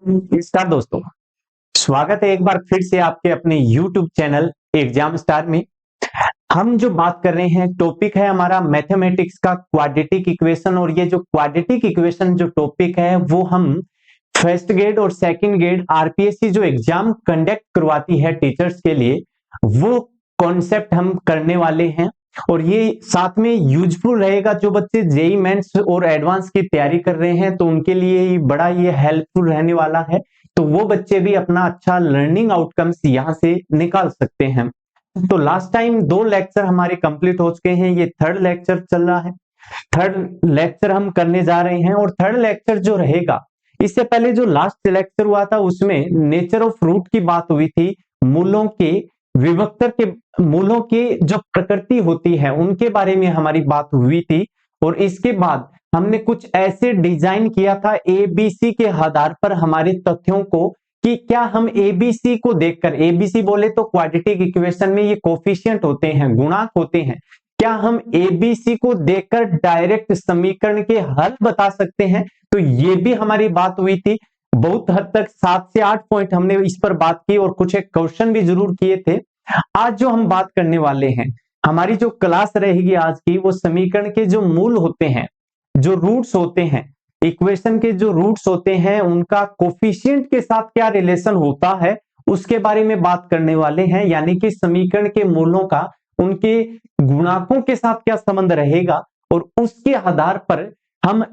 नमस्कार दोस्तों, स्वागत है एक बार फिर से आपके अपने YouTube चैनल एग्जाम स्टार में। हम जो बात कर रहे हैं टॉपिक है हमारा मैथमेटिक्स का क्वाड्रेटिक इक्वेशन। और ये जो क्वाड्रेटिक इक्वेशन जो टॉपिक है वो हम फर्स्ट ग्रेड और सेकंड ग्रेड आरपीएससी जो एग्जाम कंडक्ट करवाती है टीचर्स के लिए, वो कॉन्सेप्ट हम करने वाले हैं। और ये साथ में यूजफुल रहेगा जो बच्चे जेई मेंस और एडवांस की तैयारी कर रहे हैं, तो उनके लिए बड़ा ये हेल्पफुल रहने वाला है। तो वो बच्चे भी अपना अच्छा लर्निंग आउटकम्स यहाँ से निकाल सकते हैं। तो लास्ट टाइम 2 लेक्चर हमारे कंप्लीट हो चुके हैं, ये थर्ड लेक्चर चल रहा है। थर्ड लेक्चर हम करने जा रहे हैं और थर्ड लेक्चर जो रहेगा, इससे पहले जो लास्ट लेक्चर हुआ था उसमें नेचर ऑफ रूट की बात हुई थी। मूलों के विभक्तर के मूलों की जो प्रकृति होती है उनके बारे में हमारी बात हुई थी। और इसके बाद हमने कुछ ऐसे डिजाइन किया था एबीसी के आधार पर हमारे तथ्यों को, कि क्या हम एबीसी को देखकर, एबीसी बोले तो क्वाड्रेटिक इक्वेशन में ये कोफिशिएंट होते हैं, गुणांक होते हैं, क्या हम एबीसी को देखकर डायरेक्ट समीकरण के हल बता सकते हैं। तो ये भी हमारी बात हुई थी। बहुत हद तक 7 से 8 पॉइंट हमने इस पर बात की और कुछ एक क्वेश्चन भी जरूर किए थे। आज जो हम बात करने वाले हैं, हमारी जो क्लास रहेगी आज की, वो समीकरण के जो मूल होते हैं, जो रूट्स होते हैं, इक्वेशन के जो रूट्स होते हैं, उनका कोफिशिएंट के साथ क्या रिलेशन होता है उसके बारे में बात करने वाले हैं। यानी कि समीकरण के मूलों का उनके गुणांकों के साथ क्या संबंध रहेगा, और उसके आधार पर हम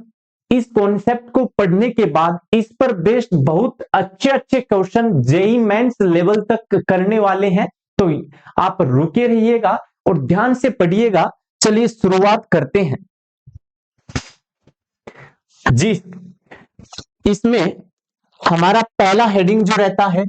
इस कॉन्सेप्ट को पढ़ने के बाद इस पर बेस्ड बहुत अच्छे अच्छे क्वेश्चन जेई मेंस लेवल तक करने वाले हैं। तो आप रुके रहिएगा और ध्यान से पढ़िएगा। चलिए शुरुआत करते हैं जी। इसमें हमारा पहला हेडिंग जो रहता है,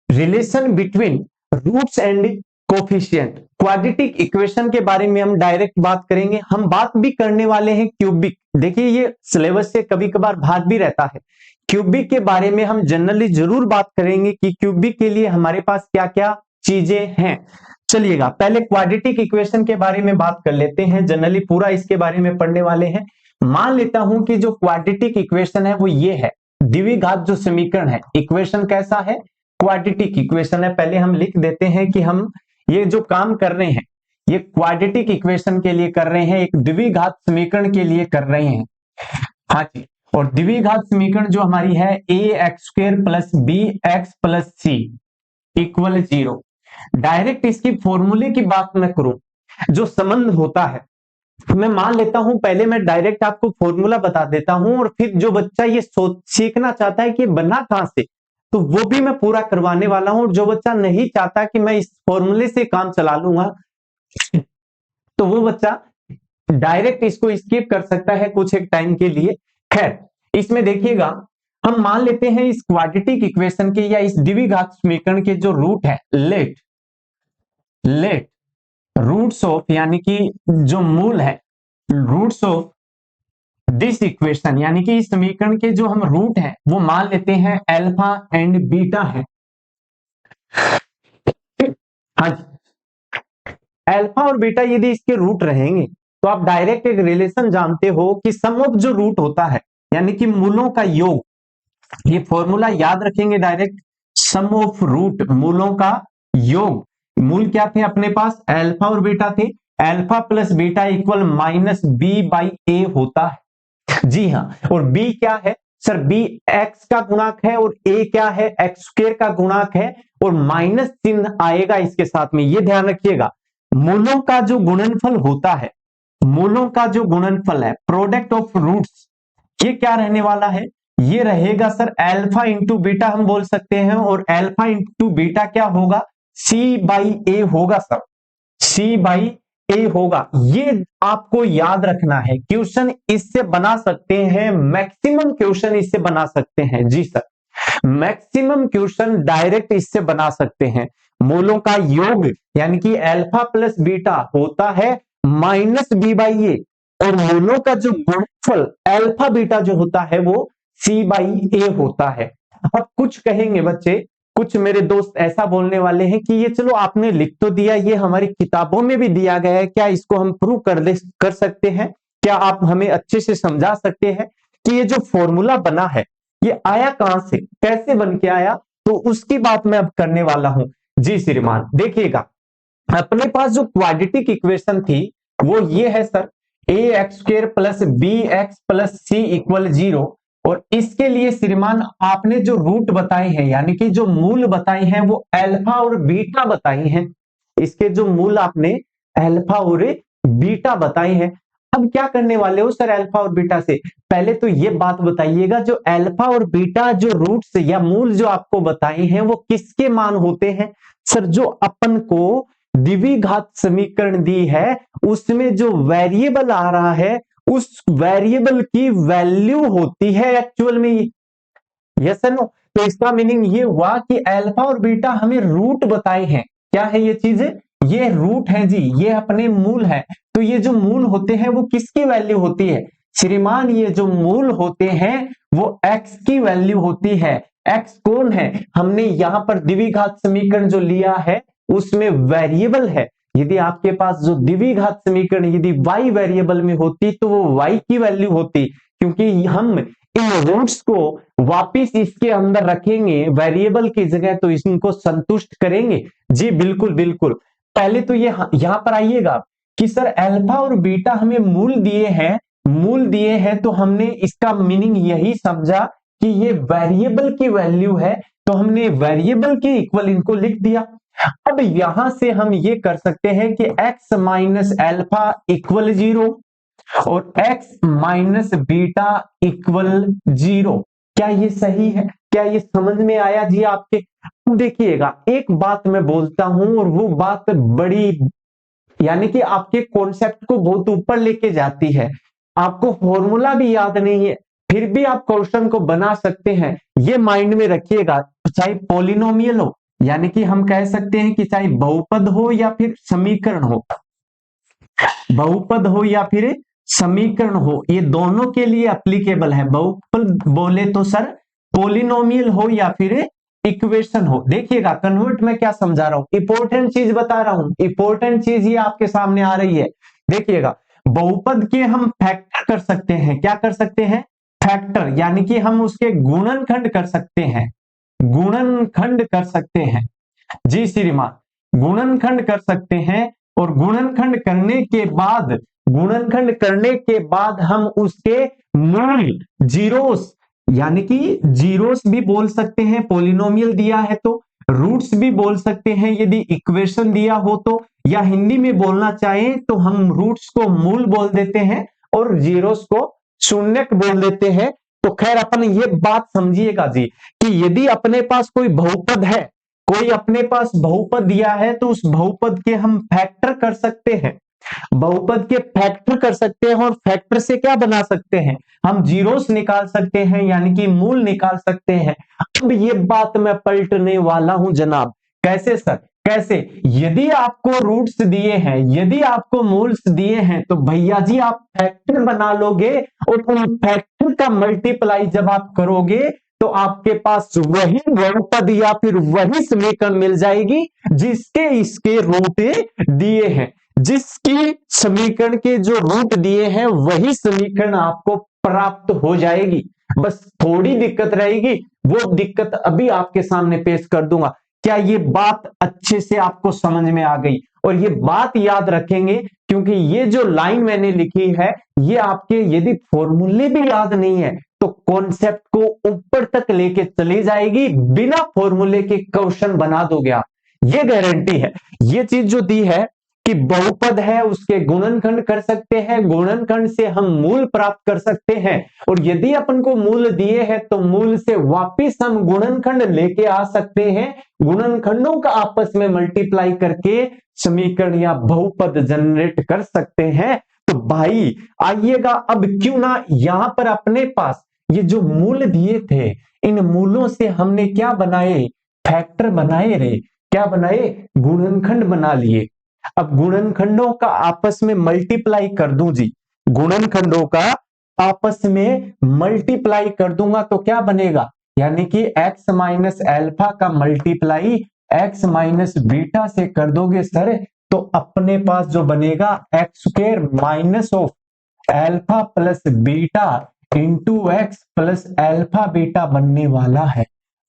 relation between roots and coefficient. Quadratic equation के बारे में हम डायरेक्ट बात करेंगे। हम बात भी करने वाले हैं क्यूबिक। देखिए ये सिलेबस से कभी कभार भाग भी रहता है। क्यूबिक के बारे में हम जनरली जरूर बात करेंगे कि क्यूबिक के लिए हमारे पास क्या क्या चीजें हैं। चलिएगा पहले क्वाड्रेटिक इक्वेशन के बारे में बात कर लेते हैं। जनरली पूरा इसके बारे में पढ़ने वाले हैं। मान लेता हूं कि जो क्वाड्रेटिक इक्वेशन है वो ये है, द्विघात जो समीकरण है। इक्वेशन कैसा है? क्वाड्रेटिक इक्वेशन है। पहले हम लिख देते हैं कि हम ये जो काम कर रहे हैं ये क्वाड्रेटिक इक्वेशन के लिए कर रहे हैं, एक द्विघात समीकरण के लिए कर रहे हैं। हाँ जी। और द्विघात समीकरण जो हमारी है a x square plus b x plus c equal 0। Direct इसकी फॉर्मूले की बात मैं करूं, जो संबंध होता है, मैं मान लेता हूं, पहले मैं डायरेक्ट आपको फॉर्मूला बता देता हूं और फिर जो बच्चा ये सीखना चाहता है कि बना कहां से, तो वो भी मैं पूरा करवाने वाला हूं। जो बच्चा नहीं चाहता कि मैं इस फॉर्मूले से काम चला लूंगा, तो वो बच्चा डायरेक्ट इसको स्किप कर सकता है कुछ एक टाइम के लिए। खैर, इसमें देखिएगा, हम मान लेते हैं इस क्वाड्रेटिक इक्वेशन के या इस द्विघात समीकरण के जो रूट है, लेट रूट्स ऑफ, यानी कि जो मूल है, रूट्स ऑफ दिस इक्वेशन, यानी कि इस समीकरण के जो हम रूट हैं वो मान लेते हैं अल्फा एंड बीटा है। हाँ जी, अल्फा और बीटा यदि इसके रूट रहेंगे तो आप डायरेक्ट एक रिलेशन जानते हो कि सम ऑफ जो रूट होता है, यानी कि मूलों का योग, ये फॉर्मूला याद रखेंगे डायरेक्ट, सम ऑफ रूट, मूलों का योग। मूल क्या थे अपने पास? अल्फा और बीटा थे। Alpha plus beta equal minus b by a होता है। जी हाँ। और बी क्या है सर? बी एक्स का गुणांक है और ए क्या है? एक्स स्क्वायर का गुणांक है। और माइनस चिन्ह आएगा इसके साथ में, ये ध्यान रखिएगा। मूलों का जो गुणनफल होता है, मूलों का जो गुणनफल है, प्रोडक्ट ऑफ रूट्स, ये क्या रहने वाला है? ये रहेगा सर अल्फा इंटू बीटा हम बोल सकते हैं। और अल्फा इंटू बीटा क्या होगा? सी बाई ए होगा सर, सी बाई ए होगा। ये आपको याद रखना है। क्वेश्चन इससे बना सकते हैं, मैक्सिमम क्वेश्चन इससे बना सकते हैं। जी सर, मैक्सिमम क्वेश्चन डायरेक्ट इससे बना सकते हैं। मूलों का योग यानी कि अल्फा प्लस बीटा होता है माइनस बी बाई ए, और मूलों का जो गुणनफल अल्फा बीटा जो होता है वो सी बाई ए होता है। अब कुछ कहेंगे बच्चे, कुछ मेरे दोस्त ऐसा बोलने वाले हैं कि ये चलो आपने लिख तो दिया, ये हमारी किताबों में भी दिया गया है, क्या इसको हम प्रूव कर सकते हैं? क्या आप हमें अच्छे से समझा सकते हैं कि ये जो फॉर्मूला बना है ये आया कहां से, कैसे बन के आया, तो उसकी बात मैं अब करने वाला हूं जी श्रीमान। देखिएगा, अपने पास जो क्वाड्रेटिक इक्वेशन थी वो ये है sir, a x square plus b x plus c equal 0। और इसके लिए श्रीमान आपने जो रूट बताए हैं, यानी कि जो मूल बताए हैं, वो अल्फा और बीटा बताए हैं। इसके जो मूल आपने अल्फा और बीटा बताए हैं। अब क्या करने वाले हो सर अल्फा और बीटा से, पहले तो ये बात बताइएगा, जो अल्फा और बीटा जो रूट्स या मूल जो आपको बताए हैं वो किसके मान होते हैं। सर जो अपन को द्विघात समीकरण दी है उसमें जो वेरिएबल आ रहा है उस वेरिएबल की वैल्यू होती है एक्चुअल में। यस सर नो, तो इसका मीनिंग ये हुआ कि अल्फा और बीटा हमें रूट बताए हैं। क्या है ये चीजें, ये रूट है जी, ये अपने मूल है। तो ये जो मूल होते हैं वो किसकी वैल्यू होती है श्रीमान, ये जो मूल होते हैं वो x की वैल्यू होती है। x कौन है, हमने यहां पर द्विघात समीकरण जो लिया है उसमें वेरिएबल है। यदि आपके पास जो द्विघात समीकरण यदि y वेरिएबल में होती तो वो y की वैल्यू होती, क्योंकि हम इन रूट्स को वापिस इसके अंदर रखेंगे वेरिएबल की जगह, तो इनको संतुष्ट करेंगे जी। बिल्कुल बिल्कुल, पहले तो ये यहां पर आइएगा कि सर अल्फा और बीटा हमें मूल दिए हैं, मूल दिए हैं तो हमने इसका मीनिंग यही समझा कि ये वेरिएबल की वैल्यू है, तो हमने वेरिएबल के इक्वल इनको लिख दिया। अब यहां से हम ये कर सकते हैं कि x माइनस अल्फा इक्वल 0 और x माइनस बीटा इक्वल 0। क्या ये सही है, क्या ये समझ में आया जी आपके। देखिएगा एक बात मैं बोलता हूं और वो बात बड़ी, यानी कि आपके कॉन्सेप्ट को बहुत ऊपर लेके जाती है। आपको फॉर्मूला भी याद नहीं है फिर भी आप क्वेश्चन को बना सकते हैं, ये माइंड में रखिएगा। चाहे पॉलिनोमियल हो, यानी कि हम कह सकते हैं कि चाहे बहुपद हो या फिर समीकरण हो, बहुपद हो या फिर समीकरण हो, ये दोनों के लिए एप्लीकेबल है। बहुपद बोले तो सर पॉलिनोमियल हो या फिर इक्वेशन हो। देखिएगा कन्वर्ट में क्या समझा रहा हूं, इंपॉर्टेंट चीज बता रहा हूं, इंपॉर्टेंट चीज ये आपके सामने आ रही है। देखिएगा बहुपद के हम फैक्टर कर सकते हैं, क्या कर सकते हैं फैक्टर, यानी कि हम उसके गुणनखंड कर सकते हैं, गुणनखंड कर सकते हैं जी श्रीमान, गुणनखंड कर सकते हैं। और गुणनखंड करने के बाद, गुणनखंड करने के बाद हम उसके मूल जीरोस, यानी कि जीरोस भी बोल सकते हैं पॉलिनोमियल दिया है तो, रूट्स भी बोल सकते हैं यदि इक्वेशन दिया हो तो, या हिंदी में बोलना चाहें तो हम रूट्स को मूल बोल देते हैं और जीरोस को शून्यक बोल देते हैं। तो खैर अपन ये बात समझिएगा जी कि यदि अपने पास कोई बहुपद है, कोई अपने पास बहुपद दिया है तो उस बहुपद के हम फैक्टर कर सकते हैं, बहुपद के फैक्टर कर सकते हैं और फैक्टर से क्या बना सकते हैं, हम जीरोस निकाल सकते हैं, यानी कि मूल निकाल सकते हैं। अब ये बात मैं पलटने वाला हूं जनाब। कैसे सर, कैसे, यदि आपको रूट्स दिए हैं, यदि आपको मूल्स दिए हैं तो भैया जी आप फैक्टर बना लोगे और उन फैक्टर का मल्टीप्लाई जब आप करोगे तो आपके पास वही बहुपद या फिर वही समीकरण मिल जाएगी जिसके इसके रूट दिए हैं, जिसकी समीकरण के जो रूट दिए हैं वही समीकरण आपको प्राप्त हो जाएगी। बस थोड़ी दिक्कत रहेगी, वो दिक्कत अभी आपके सामने पेश कर दूंगा। क्या ये बात अच्छे से आपको समझ में आ गई, और ये बात याद रखेंगे क्योंकि ये जो लाइन मैंने लिखी है ये आपके यदि फॉर्मूले भी याद नहीं है तो कॉन्सेप्ट को ऊपर तक लेके चली जाएगी, बिना फॉर्मूले के क्वेश्चन बना दोगे आप, ये गारंटी है। ये चीज जो दी है कि बहुपद है उसके गुणनखंड कर सकते हैं, गुणनखंड से हम मूल प्राप्त कर सकते हैं, और यदि अपन को मूल दिए हैं तो मूल से वापिस हम गुणनखंड लेके आ सकते हैं, गुणनखंडों का आपस में मल्टीप्लाई करके समीकरण या बहुपद जनरेट कर सकते हैं। तो भाई आइएगा, अब क्यों ना यहां पर अपने पास ये जो मूल दिए थे इन मूलों से हमने क्या बनाए, फैक्टर बनाए रे, क्या बनाए, गुणनखंड बना लिए। अब गुणनखंडों का आपस में मल्टीप्लाई कर दूं जी, गुणनखंडों का आपस में मल्टीप्लाई कर दूंगा तो क्या बनेगा, यानी कि x माइनस अल्फा का मल्टीप्लाई x माइनस बीटा से कर दोगे सर तो अपने पास जो बनेगा x square minus of alpha plus beta into x plus alpha beta बनने वाला है।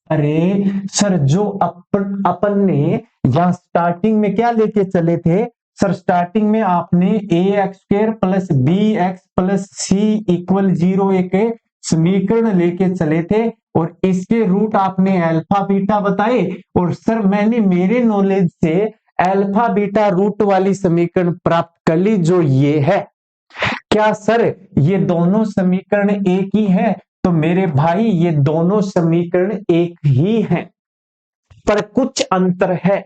अरे सर, जो अपन ने यहां स्टार्टिंग में क्या लेके चले थे सर? स्टार्टिंग में आपने a x square plus b x plus c equal 0 एक समीकरण लेके चले थे, और इसके रूट आपने अल्फा बीटा बताए। और सर मैंने मेरे नॉलेज से अल्फा बीटा रूट वाली समीकरण प्राप्त कर ली, जो ये है। क्या सर ये दोनों समीकरण एक ही है? तो मेरे भाई ये दोनों समीकरण एक ही हैं, पर कुछ अंतर है,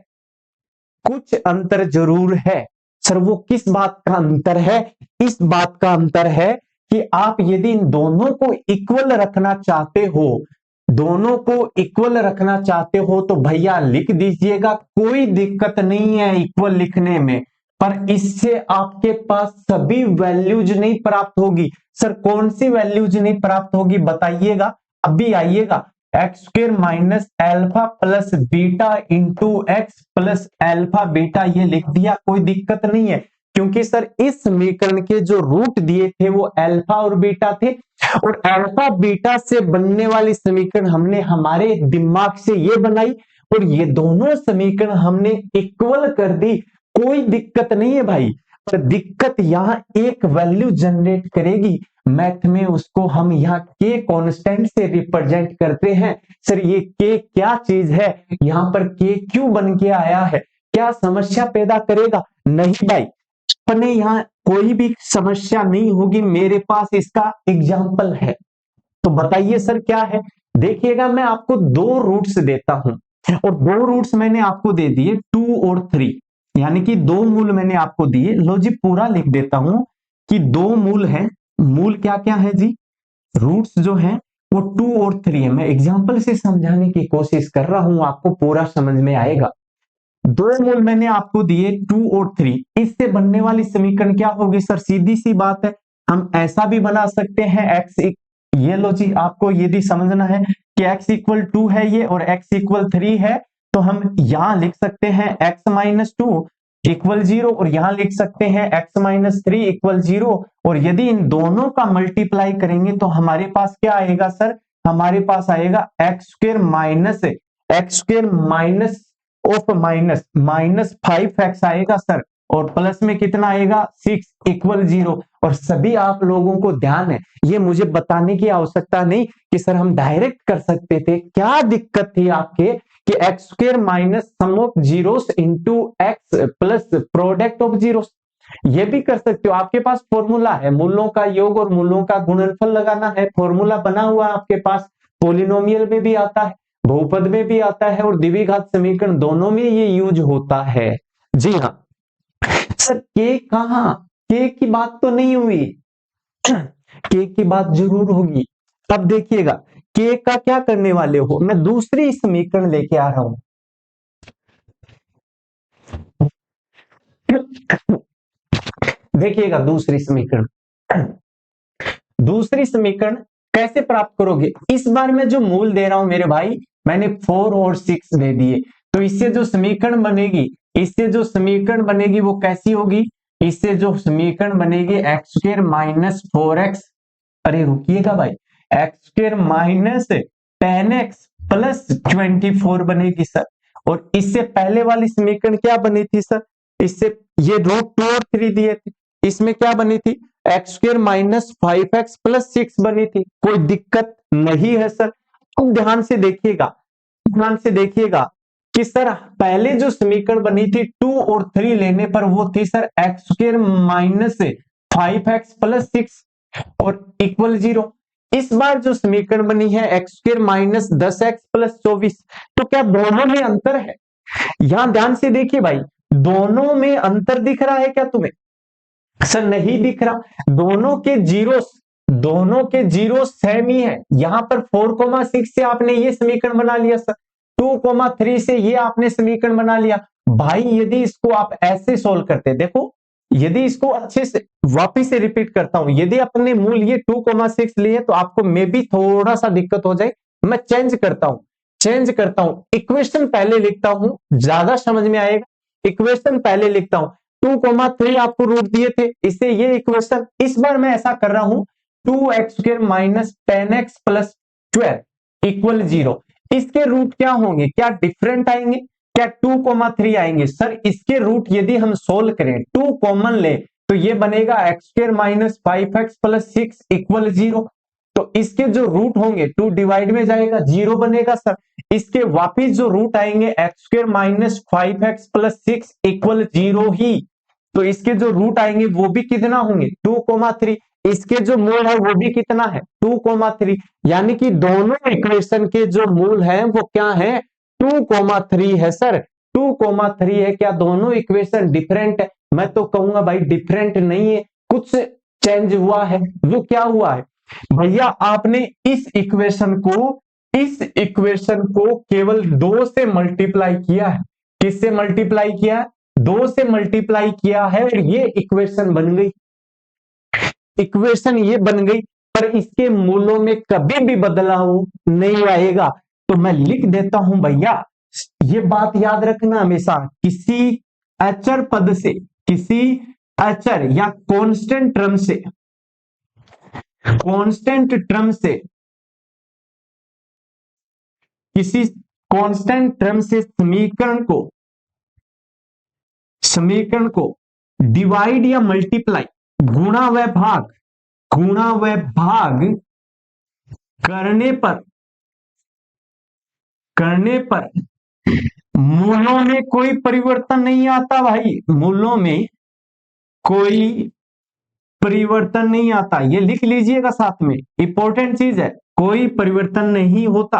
कुछ अंतर जरूर है। सर वो किस बात का अंतर है? इस बात का अंतर है कि आप यदि इन दोनों को इक्वल रखना चाहते हो, दोनों को इक्वल रखना चाहते हो तो भैया लिख दीजिएगा, कोई दिक्कत नहीं है इक्वल लिखने में। पर इससे आपके पास सभी वैल्यूज नहीं प्राप्त होगी। सर कौन सी वैल्यूज नहीं प्राप्त होगी बताइएगा? अभी आइएगा। X square minus alpha plus beta into x plus alpha beta, ये लिख दिया, कोई दिक्कत नहीं है, क्योंकि सर इस समीकरण के जो रूट दिए थे वो अल्फा और बीटा थे, और अल्फा बीटा से बनने वाली समीकरण हमने हमारे दिमाग से ये बनाई, और ये दोनों समीकरण हमने इक्वल कर दी। कोई दिक्कत नहीं है भाई, पर दिक्कत यहां एक वैल्यू जनरेट करेगी मैथ में, उसको हम यहाँ के कांस्टेंट से रिप्रेजेंट करते हैं। सर ये के क्या चीज है? यहाँ पर के क्यों बन के आया है? क्या समस्या पैदा करेगा? नहीं भाई, अपने यहाँ कोई भी समस्या नहीं होगी, मेरे पास इसका एग्जाम्पल है। तो बताइए सर क्या है? देखिएगा, मैं आपको दो रूट्स देता हूं, और दो रूट्स मैंने आपको दे दिए 2 और 3, यानी कि दो मूल मैंने आपको दिए। लो जी पूरा लिख देता हूं कि दो मूल हैं। मूल क्या क्या है जी? रूट्स जो हैं वो 2 और 3 है। मैं एग्जांपल से समझाने की कोशिश कर रहा हूं, आपको पूरा समझ में आएगा। दो मूल मैंने आपको दिए 2 और 3, इससे बनने वाली समीकरण क्या होगी सर? सीधी सी बात है, हम ऐसा भी बना सकते हैं एक्स, ये लो जी, आपको यदि समझना है कि x इक्वल 2 है ये और x इक्वल 3 है, तो हम यहां लिख सकते हैं x माइनस 2 इक्वल 0, और यहां लिख सकते हैं x माइनस 3 इक्वल 0। और यदि इन दोनों का मल्टीप्लाई करेंगे तो हमारे पास क्या आएगा सर? हमारे पास आएगा x square minus of minus minus 5x आएगा सर, और प्लस में कितना आएगा? 6 इक्वल 0। और सभी आप लोगों को ध्यान है, ये मुझे बताने की आवश्यकता नहीं कि सर हम डायरेक्ट कर सकते थे। क्या दिक्कत थी आपके कि x square minus sum of zeros into x plus product of zeros, ये भी कर सकते हो। आपके पास फॉर्मूला है, मूलों का योग और मूलों का गुणनफल लगाना है, फॉर्मूला बना हुआ है आपके पास। पॉलिनोमियल में भी आता है, बहुपद में भी आता है, और द्विघात समीकरण दोनों में ये यूज होता है। जी हाँ सर, के कहां? के की बात तो नहीं हुई, के की बात जरूर होगी। अब देखिएगा, के का क्या करने वाले हो, मैं दूसरी समीकरण लेके आ रहा हूं। देखिएगा दूसरी समीकरण, दूसरी समीकरण कैसे प्राप्त करोगे? इस बार मैं जो मूल दे रहा हूं मेरे भाई, मैंने 4 और 6 दे दिए, तो इससे जो समीकरण बनेगी, इससे जो समीकरण बनेगी वो कैसी होगी? इससे जो समीकरण बनेगी एक्स स्क्र माइनस 4x, अरे रुकिएगा भाई, x square minus 10x plus 24 बनेगी सर। और इससे पहले वाली समीकरण क्या बनी थी सर? इससे ये रूट 2 और 3 दिए थे, इसमें क्या बनी थी? X square minus 5x plus 6 बनी थी। कोई दिक्कत नहीं है सर। अब ध्यान से देखिएगा, ध्यान से देखिएगा कि सर पहले जो समीकरण बनी थी 2 और 3 लेने पर वो थी sir x square minus 5x plus 6 और इक्वल 0। इस बार जो समीकरण बनी है x square minus 10x plus 24, तो क्या दोनों में अंतर है? यहां ध्यान से देखिए भाई, दोनों में अंतर दिख रहा है क्या तुम्हें? सर नहीं दिख रहा। दोनों के जीरो सेम ही है। यहां पर 4,6 से आपने ये समीकरण बना लिया सर, 2,3 से ये आपने समीकरण बना लिया। भाई यदि इसको आप ऐसे सोल्व करते, देखो यदि इसको अच्छे से वापिस से रिपीट करता हूं, यदि अपने मूल ये 2,6 लिए तो आपको मे भी थोड़ा सा दिक्कत हो जाए। मैं चेंज करता हूं, इक्वेशन पहले लिखता हूं, ज्यादा समझ में आएगा। इक्वेशन पहले लिखता हूं, 2,3 आपको रूट दिए थे, इससे ये इक्वेशन। इस बार मैं ऐसा कर रहा हूं 2x² minus 10x plus 12 equal 0। इसके रूट क्या होंगे, क्या डिफरेंट आएंगे, क्या 2,3 आएंगे? सर इसके रूट यदि हम सोल्व करें, 2 कॉमन ले तो ये बनेगा x² minus 5x plus 6 equal 0। तो इसके जो रूट होंगे 2 डिवाइड में जाएगा 0 बनेगा सर। इसके वापिस जो रूट आएंगे x² minus 5x plus 6 equal 0 ही। तो इसके जो रूट आएंगे वो भी कितना होंगे 2,3। इसके जो मूल है वो भी कितना है 2,3। यानी कि दोनों इक्वेशन के जो मूल हैं वो क्या है 2,3 है सर। 2,3 है। क्या दोनों इक्वेशन डिफरेंट है? मैं तो कहूंगा भाई डिफरेंट नहीं है, कुछ चेंज हुआ है। वो क्या हुआ है भैया, आपने इस इक्वेशन को केवल 2 से मल्टीप्लाई किया है। किससे मल्टीप्लाई किया है? 2 से मल्टीप्लाई किया है और ये इक्वेशन बन गई। इक्वेशन ये बन गई, पर इसके मूलों में कभी भी बदलाव नहीं आएगा। तो मैं लिख देता हूं भैया, ये बात याद रखना हमेशा, किसी अचर पद से, किसी अचर या कांस्टेंट टर्म से, कांस्टेंट टर्म से, किसी कांस्टेंट टर्म से समीकरण को डिवाइड या मल्टीप्लाई, गुणा व भाग करने पर मूलों में कोई परिवर्तन नहीं आता भाई, मूलों में कोई परिवर्तन नहीं आता। ये लिख लीजिएगा साथ में, इंपॉर्टेंट चीज है, कोई परिवर्तन नहीं होता।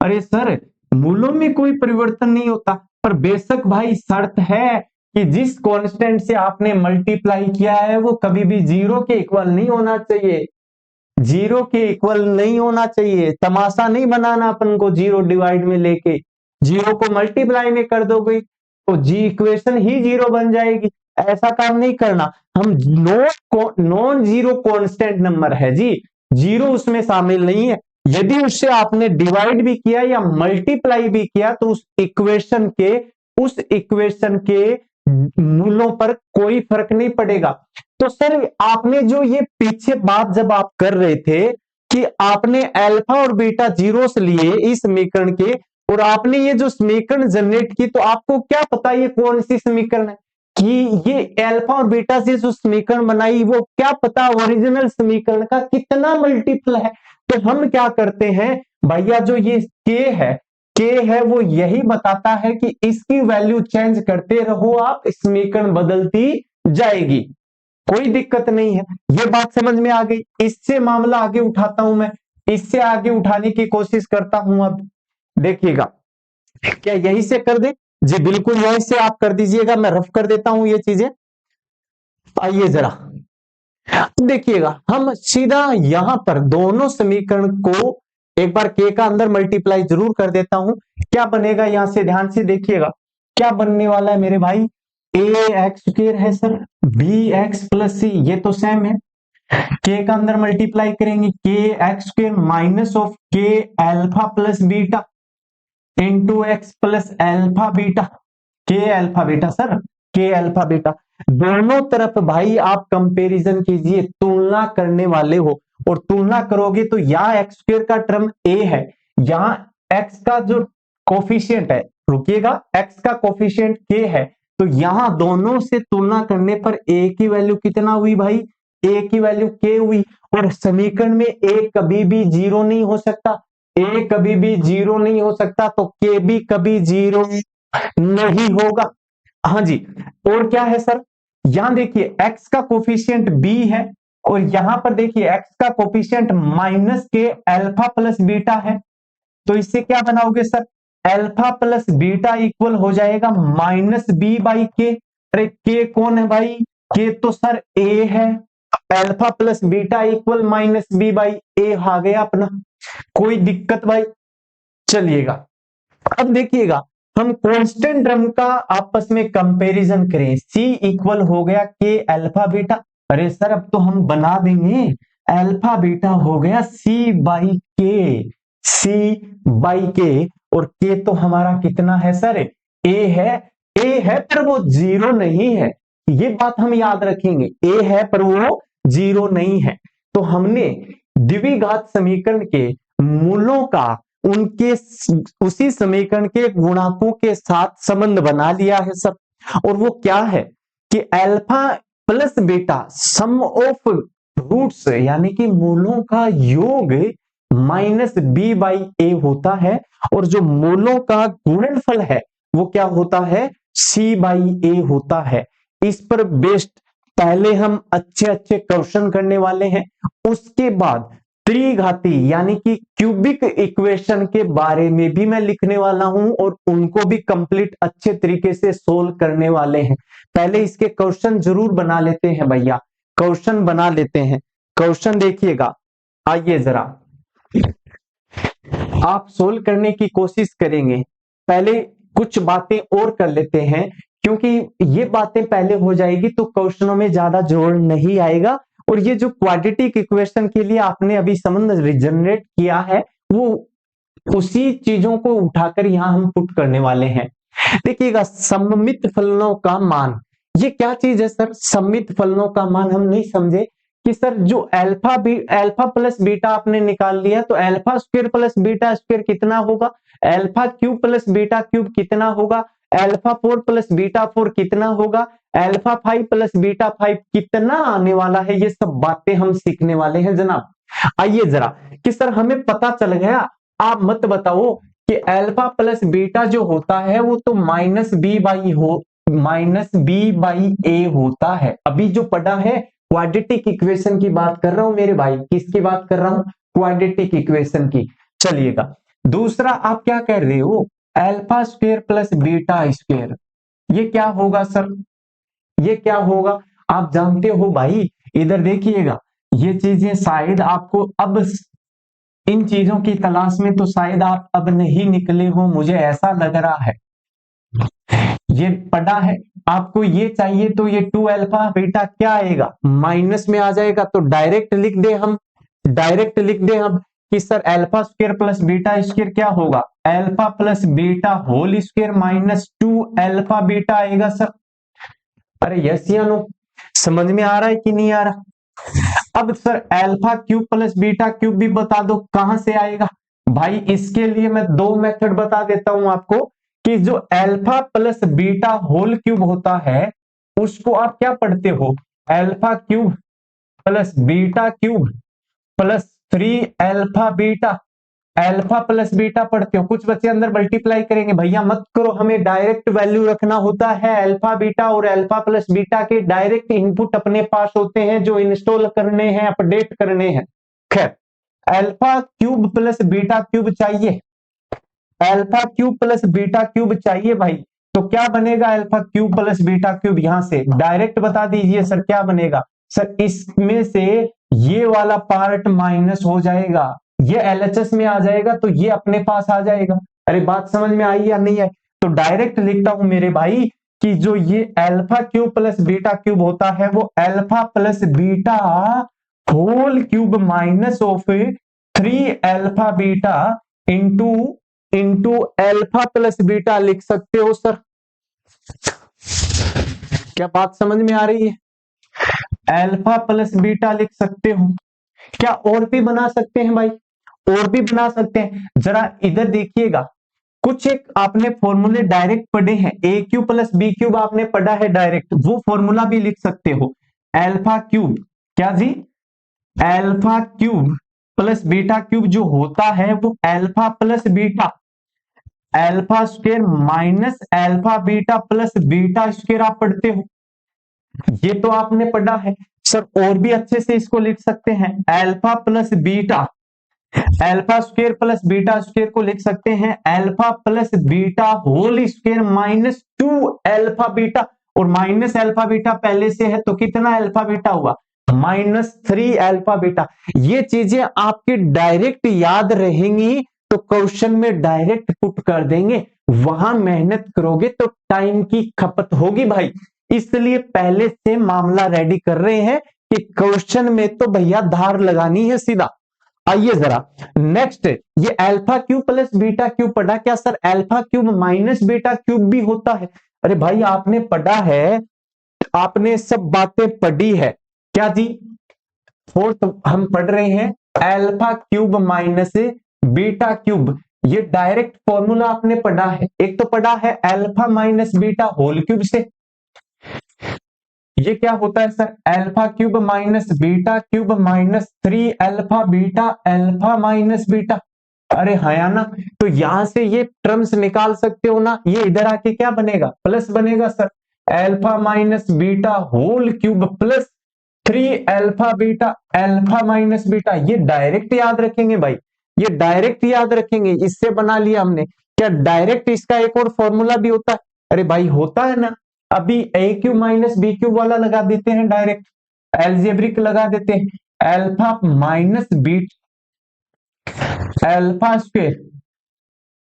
अरे सर मूलों में कोई परिवर्तन नहीं होता, पर बेशक भाई शर्त है कि जिस कांस्टेंट से आपने मल्टीप्लाई किया है वो कभी भी 0 के इक्वल नहीं होना चाहिए। 0 के इक्वल नहीं होना चाहिए। तमाशा नहीं बनाना अपन को 0 डिवाइड में लेके, 0 को मल्टीप्लाई में कर दोगे तो जी इक्वेशन ही 0 बन जाएगी। ऐसा काम नहीं करना। हम नॉन जीरो कांस्टेंट नंबर है जी, 0 उसमें शामिल नहीं है। यदि उससे आपने डिवाइड भी किया या मल्टीप्लाई भी किया तो उस इक्वेशन के मूलों पर कोई फर्क नहीं पड़ेगा। तो सर आपने जो ये पीछे बात जब आप कर रहे थे कि आपने अल्फा और बीटा जीरोस लिए इस समीकरण के, और आपने ये जो समीकरण जनरेट की, तो आपको क्या पता ये कौन सी समीकरण है कि ये अल्फा और बीटा से जो समीकरण बनाई वो क्या पता ओरिजिनल समीकरण का कितना मल्टीपल है। तो हम क्या करते हैं भैया, जो ये के है वो यही बताता है कि इसकी वैल्यू चेंज करते रहो आप, समीकरण बदलती जाएगी, कोई दिक्कत नहीं है। ये बात समझ में आ गई। इससे मामला आगे उठाता हूं मैं, इससे आगे उठाने की कोशिश करता हूं। अब देखिएगा, क्या यहीं से कर दे? जी बिल्कुल यहीं से आप कर दीजिएगा, मैं रफ कर देता हूं ये चीजें। आइए जरा देखिएगा, हम सीधा यहां पर दोनों समीकरण को एक बार के का अंदर मल्टीप्लाई जरूर कर देता हूं। क्या बनेगा यहां से ध्यान से देखिएगा, क्या बनने वाला है मेरे भाई, ax² है सर, bx प्लस सी, ये तो सेम है। के का अंदर मल्टीप्लाई करेंगे kx² माइनस ऑफ के alpha plus beta into x plus alpha beta, के अल्फा बीटा सर, के अल्फा बीटा। दोनों तरफ भाई आप कंपैरिजन कीजिए, तुलना करने वाले हो, और तुलना करोगे तो यहाँ x² का टर्म a है, यहाँ x का जो कोफिशिएंट है, रुकिएगा, x का कोफिशिएंट k है, तो यहां दोनों से तुलना करने पर a की वैल्यू कितना हुई भाई, a की वैल्यू k हुई। और समीकरण में a कभी भी 0 नहीं हो सकता, a कभी भी 0 नहीं हो सकता, तो k भी कभी 0 नहीं होगा। हाँ जी, और क्या है सर, यहां देखिए x का कोफिशिएंट b है, और यहां पर देखिए x का कोफिशिएंट माइनस के अल्फा प्लस बीटा है। तो इससे क्या बनाओगे sir, alpha plus beta equal हो जाएगा माइनस बी बाई के। अरे के कौन है भाई, के तो सर ए है, alpha plus beta equal minus b by a आ गया अपना, कोई दिक्कत भाई। चलिएगा अब देखिएगा, हम कांस्टेंट टर्म का आपस में कंपैरिजन करें, c इक्वल हो गया के अल्फा बीटा। अरे सर अब तो हम बना देंगे, अल्फा बीटा हो गया c बाई के, और k तो हमारा कितना है सर, a है पर वो 0 नहीं है, ये बात हम याद रखेंगे, a है पर वो 0 नहीं है। तो हमने द्विघात समीकरण के मूलों का उनके उसी समीकरण के गुणांकों के साथ संबंध बना लिया है सर। और वो क्या है कि alpha plus beta sum of roots यानी कि मूलों का योग माइनस बी बाई ए होता है, और जो मूलों का गुणनफल है वो क्या होता है, सी बाई ए होता है। इस पर बेस्ड पहले हम अच्छे अच्छे क्वेश्चन करने वाले हैं, उसके बाद त्रिघाती यानी कि क्यूबिक इक्वेशन के बारे में भी मैं लिखने वाला हूं और उनको भी कंप्लीट अच्छे तरीके से सोल्व करने वाले हैं। पहले इसके क्वेश्चन जरूर बना लेते हैं भैया, क्वेश्चन बना लेते हैं। क्वेश्चन देखिएगा, आइए जरा आप सोल्व करने की कोशिश करेंगे। पहले कुछ बातें और कर लेते हैं, क्योंकि ये बातें पहले हो जाएगी तो क्वेश्चनों में ज्यादा जोर नहीं आएगा। और ये जो क्वाड्रेटिक इक्वेशन के लिए आपने अभी संबंध जनरेट किया है वो उसी चीजों को उठाकर यहां हम पुट करने वाले हैं। देखिएगा, सममित फलनों का मान, ये क्या चीज है सर? सममित फलनों का मान हम नहीं समझे कि सर जो अल्फा प्लस बीटा आपने निकाल लिया तो alpha square plus beta square कितना होगा, alpha cube plus beta cube कितना होगा, अल्फा 4 प्लस बीटा 4 कितना होगा, अल्फा 5 प्लस बीटा 5 कितना आने वाला है, ये सब बातें हम सीखने वाले हैं जनाब। आइए जरा कि सर हमें पता चल गया, आप मत बताओ कि अल्फा प्लस बीटा जो होता है वो तो माइनस बी बाई ए होता है। अभी जो पढ़ा है क्वाड्रेटिक इक्वेशन की बात कर रहा हूं मेरे भाई, किसकी बात कर रहा हूं, क्वाड्रेटिक इक्वेशन की। चलिएगा, दूसरा आप क्या कह रहे हो, alpha square plus beta square, ये क्या होगा सर, ये क्या होगा? आप जानते हो भाई, इधर देखिएगा, ये चीजें शायद आपको अब इन चीजों की तलाश में तो शायद आप अब नहीं निकले हो, मुझे ऐसा लग रहा है। ये पढ़ा है आपको, ये चाहिए तो ये 2 अल्फा बीटा क्या आएगा, माइनस में आ जाएगा, तो डायरेक्ट लिख दे हम, डायरेक्ट लिख दे हम कि sir alpha square plus beta square क्या होगा, alpha plus beta whole square minus 2 alpha beta आएगा सर। अरे यस या नो, समझ में आ रहा है कि नहीं आ रहा? अब sir alpha cube plus beta cube भी बता दो कहां से आएगा भाई। इसके लिए मैं दो मेथड बता देता हूं आपको कि जो alpha plus beta whole cube होता है उसको आप क्या पढ़ते हो, alpha cube plus beta cube plus 3 alpha beta, alpha plus beta पढ़ते हो। कुछ बच्चे अंदर मल्टीप्लाई करेंगे, भैया मत करो, हमें डायरेक्ट वैल्यू रखना होता है। अल्फा बीटा और अल्फा प्लस बीटा के डायरेक्ट इनपुट अपने पास होते हैं जो इंस्टॉल करने हैं, अपडेट करने हैं। खैर, alpha cube plus beta cube चाहिए, alpha cube plus beta cube चाहिए भाई, तो क्या बनेगा alpha cube plus beta cube, यहां से डायरेक्ट बता दीजिए सर क्या बनेगा। सर इसमें से ये वाला पार्ट माइनस हो जाएगा, ये एलएचएस में आ जाएगा, तो ये अपने पास आ जाएगा। अरे बात समझ में आई या नहीं आई? तो डायरेक्ट लिखता हूं मेरे भाई कि जो ये alpha cube plus beta cube होता है वो alpha plus beta whole cube minus of 3 alpha beta into alpha plus beta लिख सकते हो सर। क्या बात समझ में आ रही है? अल्फा प्लस बीटा लिख सकते हो। क्या और भी बना सकते हैं भाई? और भी बना सकते हैं। जरा इधर देखिएगा, कुछ एक आपने फॉर्मूले डायरेक्ट पढ़े हैं, ए क्यूब प्लस बी क्यूब आपने पढ़ा है डायरेक्ट, वो फॉर्मूला भी लिख सकते हो। अल्फा क्यूब, क्या जी, alpha cube plus beta cube जो होता है वो alpha plus beta alpha square minus alpha beta plus beta square आप पढ़ते हो, ये तो आपने पढ़ा है सर। और भी अच्छे से इसको लिख सकते हैं, alpha plus beta, alpha square plus beta square को लिख सकते हैं alpha plus beta whole square minus 2 alpha beta, और माइनस अल्फा बीटा पहले से है तो कितना अल्फा बीटा हुआ, माइनस 3 अल्फा बीटा। ये चीजें आपके डायरेक्ट याद रहेंगी तो क्वेश्चन में डायरेक्ट पुट कर देंगे, वहां मेहनत करोगे तो टाइम की खपत होगी भाई, इसलिए पहले से मामला रेडी कर रहे हैं कि क्वेश्चन में तो भैया धार लगानी है सीधा। आइए जरा नेक्स्ट, ये alpha cube plus beta cube पढ़ा क्या sir? Alpha cube minus beta cube भी होता है। अरे भाई आपने पढ़ा है, आपने सब बातें पढ़ी है क्या जी? फोर्थ हम पढ़ रहे हैं alpha cube minus beta cube. ये डायरेक्ट फॉर्मूला आपने पढ़ा है, एक तो पढ़ा है alpha minus beta whole cube से। ये क्या होता है sir, alpha cube minus beta cube minus 3 alpha minus beta. अरे हया ना, तो यहां से ये टर्म्स निकाल सकते हो ना, ये इधर आके क्या बनेगा, प्लस बनेगा sir. Alpha minus beta whole cube plus 3 alpha minus beta. ये डायरेक्ट याद रखेंगे भाई, ये डायरेक्ट याद रखेंगे, इससे बना लिया हमने। क्या डायरेक्ट इसका एक और फॉर्मूला भी होता है? अरे भाई होता है ना, अभी a cube minus b cube वाला लगा देते हैं, डायरेक्ट एल्जेब्रिक लगा देते हैं। Alpha minus beta alpha square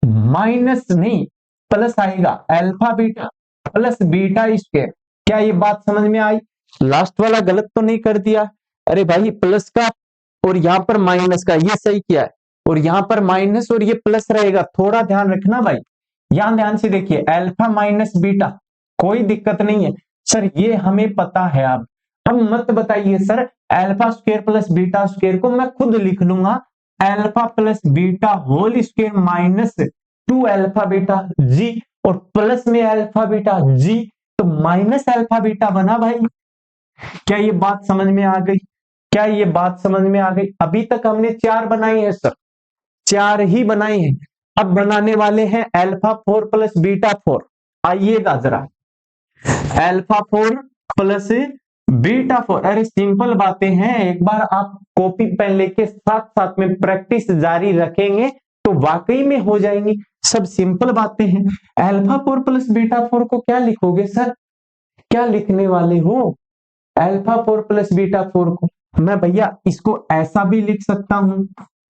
minus नहीं प्लस आएगा alpha beta plus beta square. क्या ये बात समझ में आई? लास्ट वाला गलत तो नहीं कर दिया? अरे भाई प्लस का और यहां पर माइनस का, ये सही किया है, और यहां पर माइनस और ये प्लस रहेगा, थोड़ा ध्यान रखना भाई। यहां ध्यान से देखिए, अल्फा माइनस बीटा, कोई दिक्कत नहीं है सर, ये हमें पता है। अब मत बताइए sir alpha square plus beta square को मैं खुद लिख लूंगा alpha plus beta whole square minus 2 alpha beta जी, और प्लस में अल्फा बीटा जी, तो माइनस अल्फा बीटा बना भाई। क्या ये बात समझ में आ गई? क्या ये बात समझ में आ गई? अभी तक हमने 4 बनाई है सर, 4 ही बनाई है। अब बनाने वाले हैं अल्फा 4 प्लस बीटा 4। आइएगा जरा, अल्फा 4 प्लस बीटा 4। अरे सिंपल बातें हैं, एक बार आप कॉपी पेन लेके साथ साथ में प्रैक्टिस जारी रखेंगे तो वाकई में हो जाएंगी। सब सिंपल बातें हैं। अल्फा 4 प्लस बीटा 4 को क्या लिखोगे सर, क्या लिखने वाले हो? अल्फा 4 प्लस बीटा 4 को मैं भैया इसको ऐसा भी लिख सकता हूं,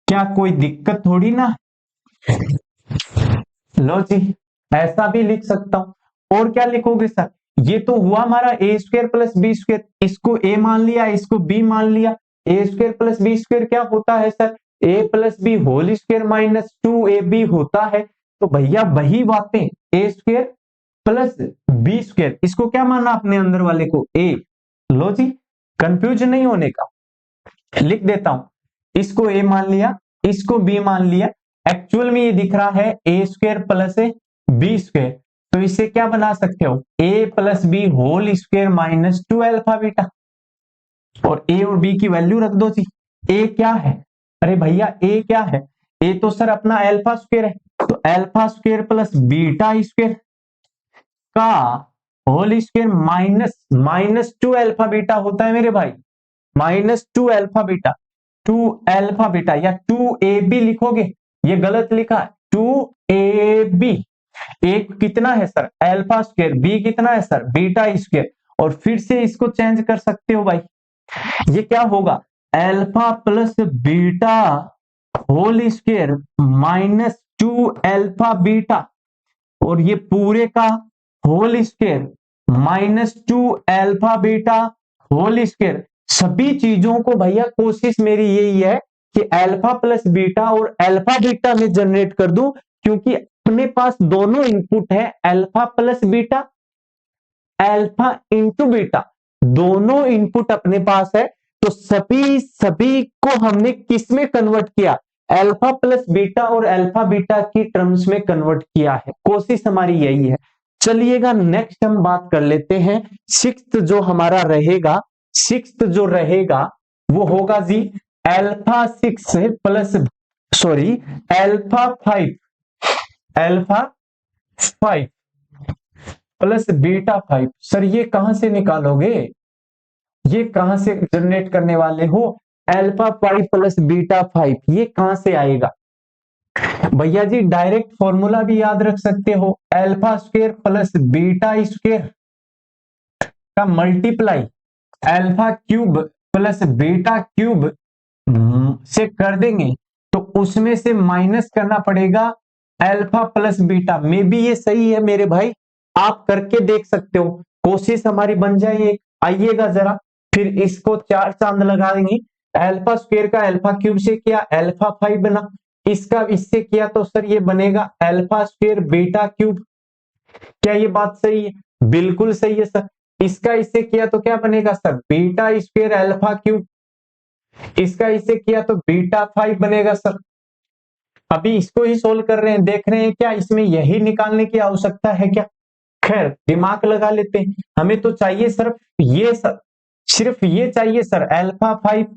क्या कोई दिक्कत थोड़ी ना। लो जी, ऐसा भी लिख सकता हूं। और क्या लिखोगे सर, ये तो हुआ हमारा a square plus b square, इसको ए मान लिया, इसको बी मान लिया। A square plus b square क्या होता है sir, a plus b whole square minus 2ab होता है। तो भैया वही बातें, a square plus b square, इसको क्या माना अपने अंदर वाले को, ए। लो जी, कंफ्यूज नहीं होने का, लिख देता हूं, इसको ए मान लिया, इसको बी मान लिया। एक्चुअल में ये दिख रहा है a square plus b square, तो इसे क्या बना सकते हो, a plus b whole square minus 2 alpha beta. और ए और बी की वैल्यू रख दो जी। ए क्या है, अरे भैया ए क्या है, ए तो सर अपना अल्फा स्क्वायर है, तो alpha square plus beta square का whole square minus 2 alpha beta होता है मेरे भाई, minus 2 alpha beta. 2 alpha beta या 2ab लिखोगे, ये गलत लिखा है, 2ab। एक कितना है सर, अल्फा स्क्वायर, बी कितना है सर, बीटा स्क्वायर। और फिर से इसको चेंज कर सकते हो भाई, ये क्या होगा, alpha plus beta whole square minus 2 alpha beta, और ये पूरे का whole square minus 2 alpha beta whole square. सभी चीजों को भैया कोशिश मेरी यही है कि अल्फा प्लस बीटा और अल्फा बीटा में जनरेट कर दूं, क्योंकि अपने पास दोनों इनपुट है, alpha plus beta, alpha into beta, दोनों इनपुट अपने पास है। तो सभी को हमने किस में कन्वर्ट किया, अल्फा प्लस बीटा और अल्फा बीटा की टर्म्स में कन्वर्ट किया है, कोशिश हमारी यही है। चलिएगा नेक्स्ट हम बात कर लेते हैं, सिक्स्थ जो हमारा रहेगा, सिक्स्थ जो रहेगा वो होगा जी alpha 6 plus sorry alpha 5 plus beta 5। Sir ये कहां से निकालोगे, ये कहां से जनरेट करने वाले हो, अल्फा 5 प्लस बीटा 5, ये कहां से आएगा भैया जी? डायरेक्ट फॉर्मूला भी याद रख सकते हो, alpha square plus beta square का multiply alpha cube plus beta cube से कर देंगे, तो उसमें से माइनस करना पड़ेगा alpha plus beta. May be ये सही है मेरे भाई, आप करके देख सकते हो, कोशिश हमारी बन जाए। आइएगा जरा, फिर इसको 4 चांद लगा देंगे। अल्फा स्क्वायर का अल्फा क्यूब से किया अल्फा 5 बना, इसका इससे किया तो सर ये बनेगा अल्फा स्क्वायर बीटा क्यूब। क्या ये बात सही है? बिल्कुल सही है सर। इसका इससे किया तो क्या बनेगा sir, beta square alpha cube. इसका इसे किया तो बीटा 5 बनेगा सर। अभी इसको ही सोल्व कर रहे हैं, देख रहे हैं क्या इसमें यही निकालने की आवश्यकता है क्या? खैर दिमाग लगा लेते हैं, हमें तो चाहिए सिर्फ ये सर, सिर्फ ये चाहिए सर, अल्फा 5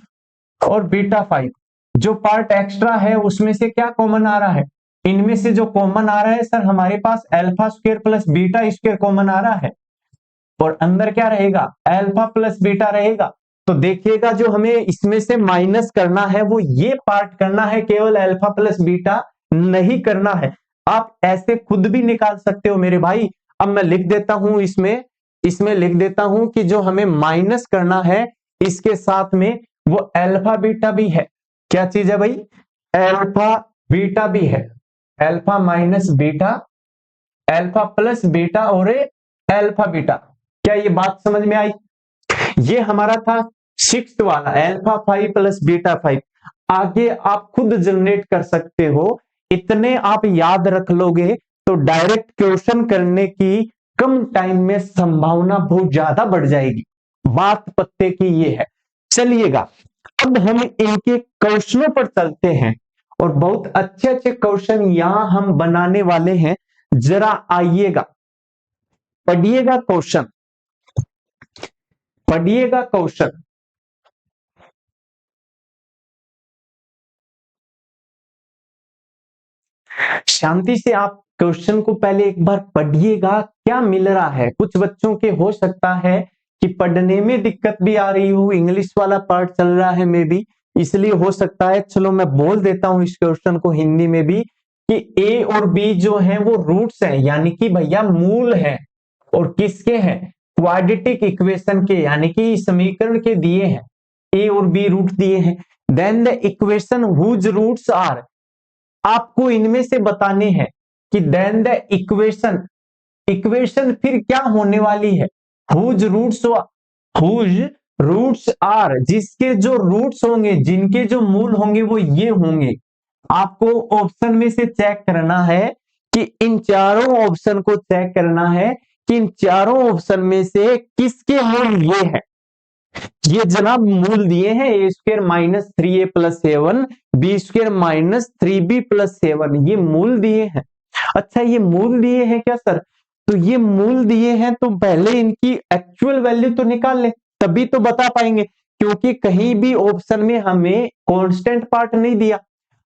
और बीटा 5। जो पार्ट एक्स्ट्रा है उसमें से क्या कॉमन आ रहा है? इनमें से जो कॉमन आ रहा है सर, हमारे पास alpha square plus beta square common आ रहा है, और अंदर क्या रहेगा? अल्फा प्लस बीटा रहेगा। तो देखिएगा जो हमें इसमें से माइनस करना है वो ये पार्ट करना है, केवल अल्फा प्लस बीटा नहीं करना है। आप ऐसे खुद भी निकाल सकते हो मेरे भाई। अब मैं लिख देता हूं इसमें लिख देता हूं कि जो हमें माइनस करना है इसके साथ में वो अल्फा बीटा भी है। क्या चीज है भाई? अल्फा बीटा भी है। Alpha minus beta, alpha plus beta और अल्फा बीटा। क्या ये बात समझ में आई? ये हमारा था 6th वाला, अल्फा 5 प्लस बीटा 5। आगे आप खुद जनरेट कर सकते हो, इतने आप याद रख लोगे तो डायरेक्ट क्वेश्चन करने की कम टाइम में संभावना बहुत ज्यादा बढ़ जाएगी। बात पत्ते की ये है। चलिएगा अब हम इनके क्वेश्चनों पर चलते हैं, और बहुत अच्छे अच्छे क्वेश्चन यहां हम बनाने वाले हैं। जरा आइएगा, पढ़िएगा क्वेश्चन, पढ़िएगा क्वेश्चन। शांति से आप क्वेश्चन को पहले एक बार पढ़िएगा, क्या मिल रहा है। कुछ बच्चों के हो सकता है कि पढ़ने में दिक्कत भी आ रही हो, इंग्लिश वाला पार्ट चल रहा है मे बी, इसलिए हो सकता है। चलो मैं बोल देता हूं इस क्वेश्चन को हिंदी में भी, कि ए और बी जो है वो रूट्स हैं, यानी कि भैया मूल है, और किसके हैं? क्वाड्रेटिक इक्वेशन के, यानी कि समीकरण के दिए हैं। ए और बी रूट दिए हैं। Then the equation whose roots are, आपको इनमें से बताने हैं कि देन द इक्वेशन, इक्वेशन फिर क्या होने वाली है? हुज रूट्स आर, जिसके जो रूट्स होंगे, जिनके जो मूल होंगे वो ये होंगे। आपको ऑप्शन में से चेक करना है कि इन चारों ऑप्शन को चेक करना है कि इन चारों ऑप्शन में से किसके मूल ये है। ये जनाब मूल दिए हैं, a square minus 3a plus 7, b square minus 3b plus 7, ये मूल दिए हैं। अच्छा ये मूल दिए हैं क्या सर? तो ये मूल दिए हैं तो पहले इनकी एक्चुअल वैल्यू तो निकाल ले, तभी तो बता पाएंगे, क्योंकि कहीं भी ऑप्शन में हमें कांस्टेंट पार्ट नहीं दिया।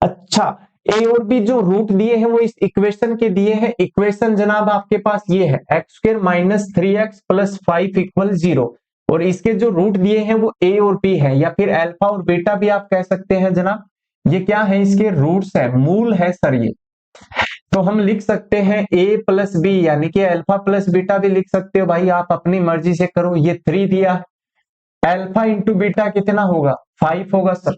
अच्छा ए और बी जो रूट दिए हैं वो इस इक्वेशन के दिए हैं। इक्वेशन जनाब आपके पास ये है, x square minus 3x plus 5 equal 0, और इसके जो रूट दिए हैं वो ए और बी है, या फिर अल्फा और बीटा भी आप कह सकते हैं जनाब। ये क्या है? इसके रूट्स है, मूल है सर ये। तो हम लिख सकते हैं ए प्लस बी, यानी कि अल्फा प्लस बीटा भी लिख सकते हो भाई, आप अपनी मर्जी से करो। ये 3 दिया, अल्फा इंटू बीटा कितना होगा? 5 होगा सर।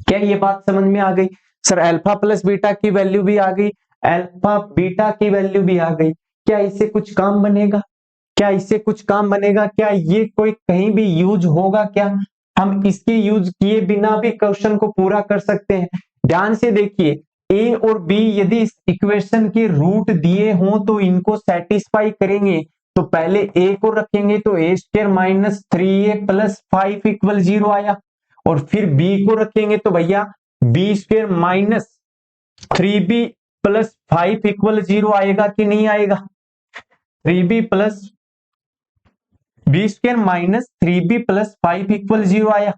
क्या ये बात समझ में आ गई सर? अल्फा प्लस बीटा की वैल्यू भी आ गई, अल्फा बीटा की वैल्यू भी आ गई। क्या इससे कुछ काम बनेगा? क्या इससे कुछ काम बनेगा? क्या ये कोई कहीं भी यूज होगा क्या? हम इसके यूज किए बिना भी क्वेश्चन को पूरा कर सकते हैं। ध्यान से देखिए, ए और बी यदि इस इक्वेशन के रूट दिए हों तो इनको सेटिस्फाई करेंगे। तो पहले ए को रखेंगे तो a square minus 3a plus 5 equal 0 आया, और फिर बी को रखेंगे तो भैया b square minus 3b plus 5 equal 0 आएगा कि नहीं आएगा? 3b plus b square minus 3b plus 5 equal 0 आया।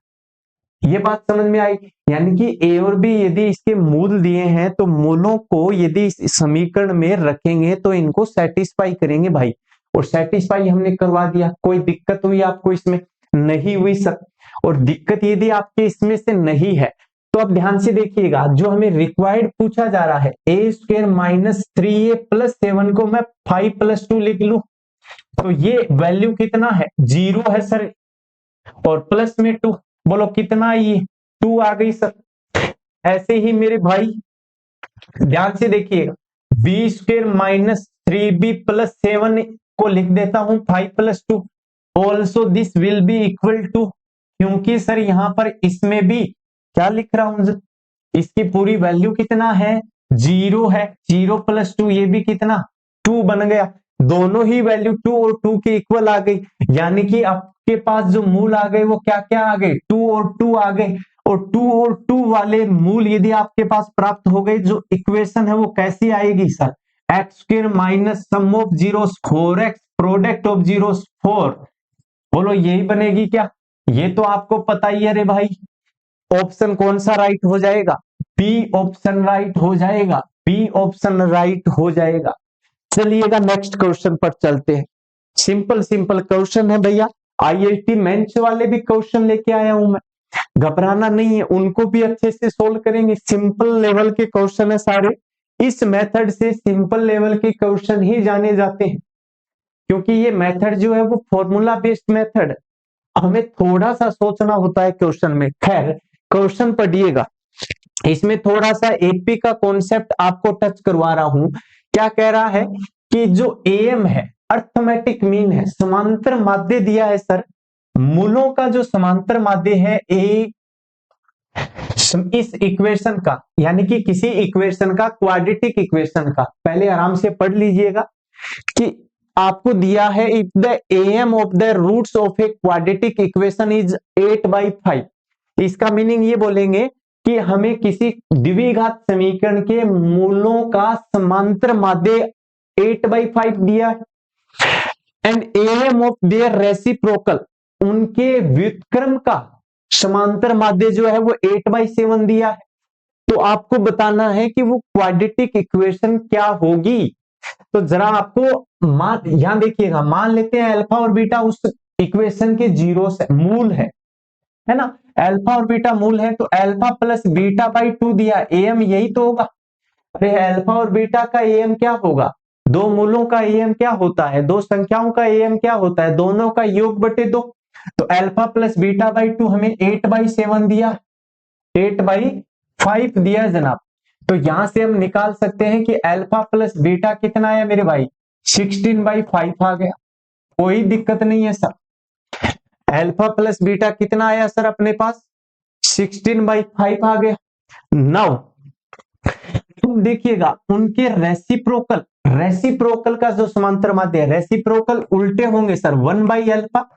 ये बात समझ में आई? यानी कि ए और बी यदि इसके मूल दिए हैं तो मूलों को यदि इस समीकरण में रखेंगे तो इनको सेटिस्फाई करेंगे भाई, और सेटिस्फाई हमने करवा दिया। कोई दिक्कत हुई आपको इसमें? नहीं हुई सर। और दिक्कत यदि आपके इसमें से नहीं है तो अब ध्यान से देखिएगा, जो हमें रिक्वायर्ड पूछा जा रहा है a square minus 3a plus 7 को मैं 5 प्लस 2 लिख लू, तो ये वैल्यू कितना है? 0 है सर, और प्लस में 2, बोलो कितना आई? ये 2 आ गई सर। ऐसे ही मेरे भाई ध्यान से देखिएगा, B square minus 3b plus 7 को लिख देता हूं 5 plus 2, also this will be equal to, क्योंकि सर यहां पर इसमें भी क्या लिख रहा हूं, इसकी पूरी वैल्यू कितना है? 0 है। 0 प्लस 2 ये भी कितना? 2 बन गया। दोनों ही वैल्यू 2 और 2 के इक्वल आ गई, यानी कि आपके पास जो मूल आ गए वो क्या क्या आ गए, 2 और 2 आ गए। और 2 और 2 वाले मूल यदि आपके पास प्राप्त हो गए, जो इक्वेशन है वो कैसी आएगी sir, x square minus sum of zeros 4x product of zeros 4, बोलो यही बनेगी क्या? ये तो आपको पता ही है रे भाई। ऑप्शन कौन सा राइट हो जाएगा, बी ऑप्शन राइट हो जाएगा, बी ऑप्शन राइट हो जाएगा। चलिएगा नेक्स्ट क्वेश्चन पर चलते हैं। सिंपल सिंपल क्वेश्चन है भैया, आईआईटी मेंस वाले भी क्वेश्चन लेके आया हूं मैं, घबराना नहीं है, उनको भी अच्छे से सोल्व करेंगे। सिंपल लेवल के क्वेश्चन है सारे, इस मेथड से सिंपल लेवल के क्वेश्चन ही जाने जाते हैं, क्योंकि ये मेथड जो है वो फॉर्मूला बेस्ड मेथड है, हमें थोड़ा सा सोचना होता है क्वेश्चन में। खैर क्वेश्चन पढ़िएगा, इसमें थोड़ा सा एपी का कॉन्सेप्ट आपको टच करवा रहा हूं। क्या कह रहा है कि जो एम है अर्थमेटिक मीन है, समांतर माध्य दिया है सर, मूलों का जो समांतर माध्य है ए, इस इक्वेशन का, यानी कि किसी इक्वेशन का क्वाड्रेटिक इक्वेशन का, पहले आराम से पढ़ लीजिएगा कि आपको दिया है if the AM of the roots of a quadratic equation is 8/5, इसका मीनिंग ये बोलेंगे कि हमें किसी द्विघात समीकरण के मूलों का समांतर माध्य 8/5 दिया है, and AM of their reciprocal, उनके व्युत्क्रम का समांतर माध्य जो है वो 8/7 दिया है। तो आपको बताना है कि वो क्वाड्रेटिक इक्वेशन क्या होगी। तो जरा आपको यहां देखिएगा, मान लेते हैं अल्फा और बीटा उस इक्वेशन के जीरो से मूल है ना, अल्फा और बीटा मूल है, तो अल्फा प्लस बीटा बाई 2 दिया, एम यही तो होगा। अरे अल्फा और बीटा का एम क्या होगा, दो मूलों का एम क्या होता है, दो संख्याओं का एम क्या होता है, दोनों का योग बटे 2। तो अल्फा प्लस बीटा बाई 2 हमें 8/7 दिया, 8/5 दिया जनाब। तो यहां से हम निकाल सकते हैं कि अल्फा प्लस बीटा कितना है मेरे भाई, 16/5 आ गया, कोई दिक्कत नहीं है सर। अल्फा प्लस बीटा कितना आया सर अपने पास, 16/5 आ गया। नाउ तुम देखिएगा उनके रेसिप्रोकल, रेसिप्रोकल का जो समांतर माध्य है, रेसिप्रोकल उल्टे होंगे सर, 1/अल्फा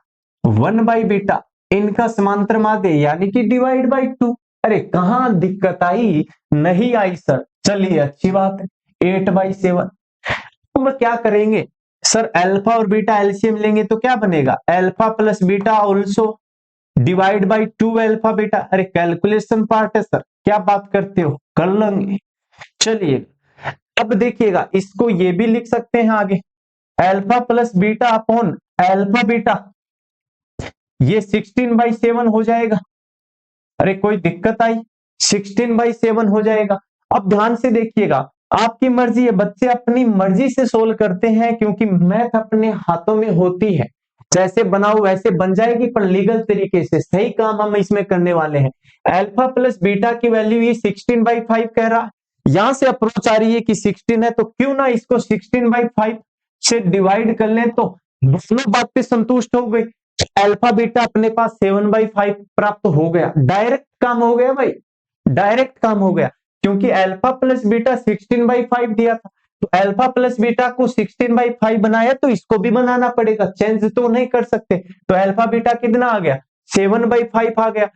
1/बीटा, इनका समांतर माध्य यानी कि डिवाइड बाई 2। अरे कहां दिक्कत आई, नहीं आई सर, चलिए अच्छी बात है, 8/7। तो क्या करेंगे सर, अल्फा और बीटा एलसीएम लेंगे तो क्या बनेगा, alpha plus beta also divide by 2 alpha beta. अरे कैलकुलेशन पार्ट है सर, क्या बात करते हो, कर लेंगे। चलिए अब देखिएगा, इसको ये भी लिख सकते हैं आगे, alpha plus beta upon alpha beta, ये 16/7 हो जाएगा। अरे कोई दिक्कत आई, 16/7 हो जाएगा। अब ध्यान से देखिएगा, आपकी मर्जी है, बच्चे अपनी मर्जी से सोल्व करते हैं, क्योंकि मैथ अपने हाथों में होती है, जैसे बनाओ वैसे बन जाएगी, पर लीगल तरीके से सही काम हम इसमें करने वाले हैं। अल्फा प्लस बीटा की वैल्यू ये 16/5 कह रहा है, यहां से अप्रोच आ रही है कि 16 है, तो क्यों ना इसको 16/5 से डिवाइड कर लें, तो दोनों बात पे संतुष्ट हो गई। अल्फा बीटा अपने पास 7/5 प्राप्त हो गया, डायरेक्ट काम हो गया भाई, डायरेक्ट काम हो गया, क्योंकि अल्फा प्लस बीटा 16/5 दिया था, तो अल्फा प्लस बीटा को 16/5 बनाया, तो इसको भी बनाना पड़ेगा, चेंज तो नहीं कर सकते। तो अल्फा बीटा कितना आ गया, 7/5 आ गया।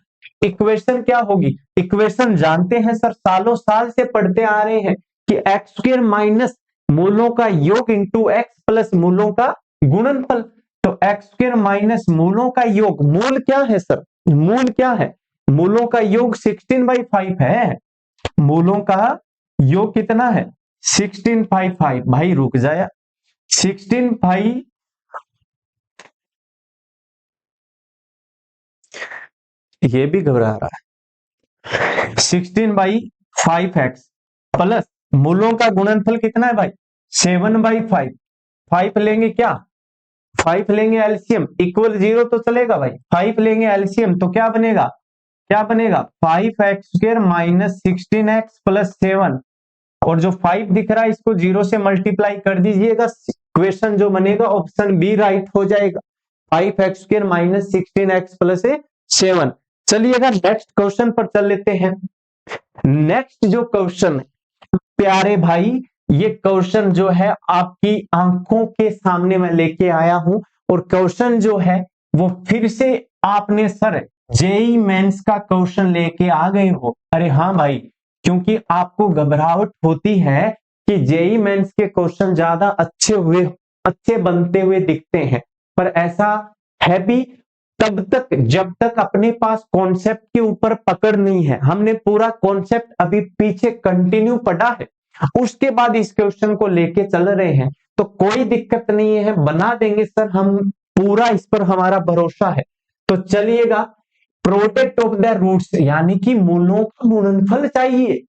इक्वेशन क्या होगी, इक्वेशन जानते हैं सर, सालों साल से पढ़ते आ रहे हैं कि एक्स स्क्वायर माइनस मूलों का योग इंटू एक्स प्लस मूलों का गुणनफल। तो एक्स स्क्वायर माइनस मूलों का योग, मूल क्या है सर, मूल क्या है, मूलों का योग 16/5 है, मूलों का योग कितना है 16/5। भाई रुक जाया, 16/5, ये भी घबरा रहा है, 16/5x प्लस मूलों का गुणनफल कितना है भाई 7/5, 5 लेंगे क्या, 5 लेंगे एलसीएम, इक्वल 0 तो चलेगा भाई, 5 लेंगे एलसीएम तो क्या बनेगा, क्या बनेगा 5x² माइनस 16x प्लस 7, और जो 5 दिख रहा है इसको 0 से मल्टीप्लाई कर दीजिएगा, इक्वेशन जो बनेगा ऑप्शन बी राइट हो जाएगा, 5x² माइनस 16x प्लस 7। चलिएगा नेक्स्ट क्वेश्चन पर चल लेते हैं। नेक्स्ट जो क्वेश्चन है प्यारे भाई, ये क्वेश्चन जो है आपकी आंखों के सामने मैं लेके आया हूं, और क्वेश्चन जो है वो फिर से आपने सर जेई मेंस का क्वेश्चन लेके आ गए हो। अरे हाँ भाई, क्योंकि आपको घबराहट होती है कि जेई मेंस के क्वेश्चन ज्यादा अच्छे बनते हुए दिखते हैं, पर ऐसा है भी तब तक जब तक अपने पास कॉन्सेप्ट के ऊपर पकड़ नहीं है। हमने पूरा कॉन्सेप्ट अभी पीछे कंटिन्यू पढ़ा है, उसके बाद इस क्वेश्चन को लेके चल रहे हैं, तो कोई दिक्कत नहीं है, बना देंगे सर हम, पूरा इस पर हमारा भरोसा है। तो चलिएगा, प्रोडक्ट ऑफ द रूट्स यानी कि मूलों का गुणनफल चाहिए,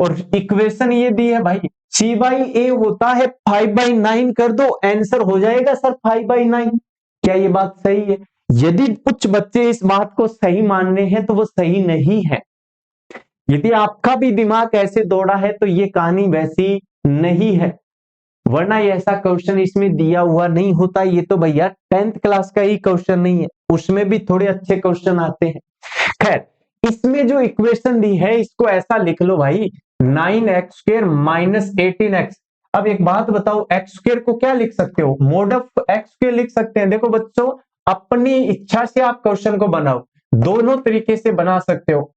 और इक्वेशन ये दी है भाई, सी बाई ए होता है 5/9, कर दो आंसर हो जाएगा सर 5/9। क्या ये बात सही है? यदि कुछ बच्चे इस बात को सही मान रहे हैं तो वो सही नहीं है। यदि आपका भी दिमाग ऐसे दौड़ा है तो ये कहानी वैसी नहीं है, वरना ऐसा क्वेश्चन इसमें दिया हुआ नहीं होता। ये तो भैया 10th क्लास का ही क्वेश्चन नहीं है, उसमें भी थोड़े अच्छे क्वेश्चन आते हैं। खैर, इसमें जो इक्वेशन दी है इसको ऐसा लिख लो भाई, 9x² माइनस 18x। अब एक बात बताओ, x² को क्या लिख सकते हो? मोड ऑफ x² लिख सकते हैं। देखो बच्चों, अपनी इच्छा से आप क्वेश्चन को बनाओ, दोनों तरीके से बना सकते हो।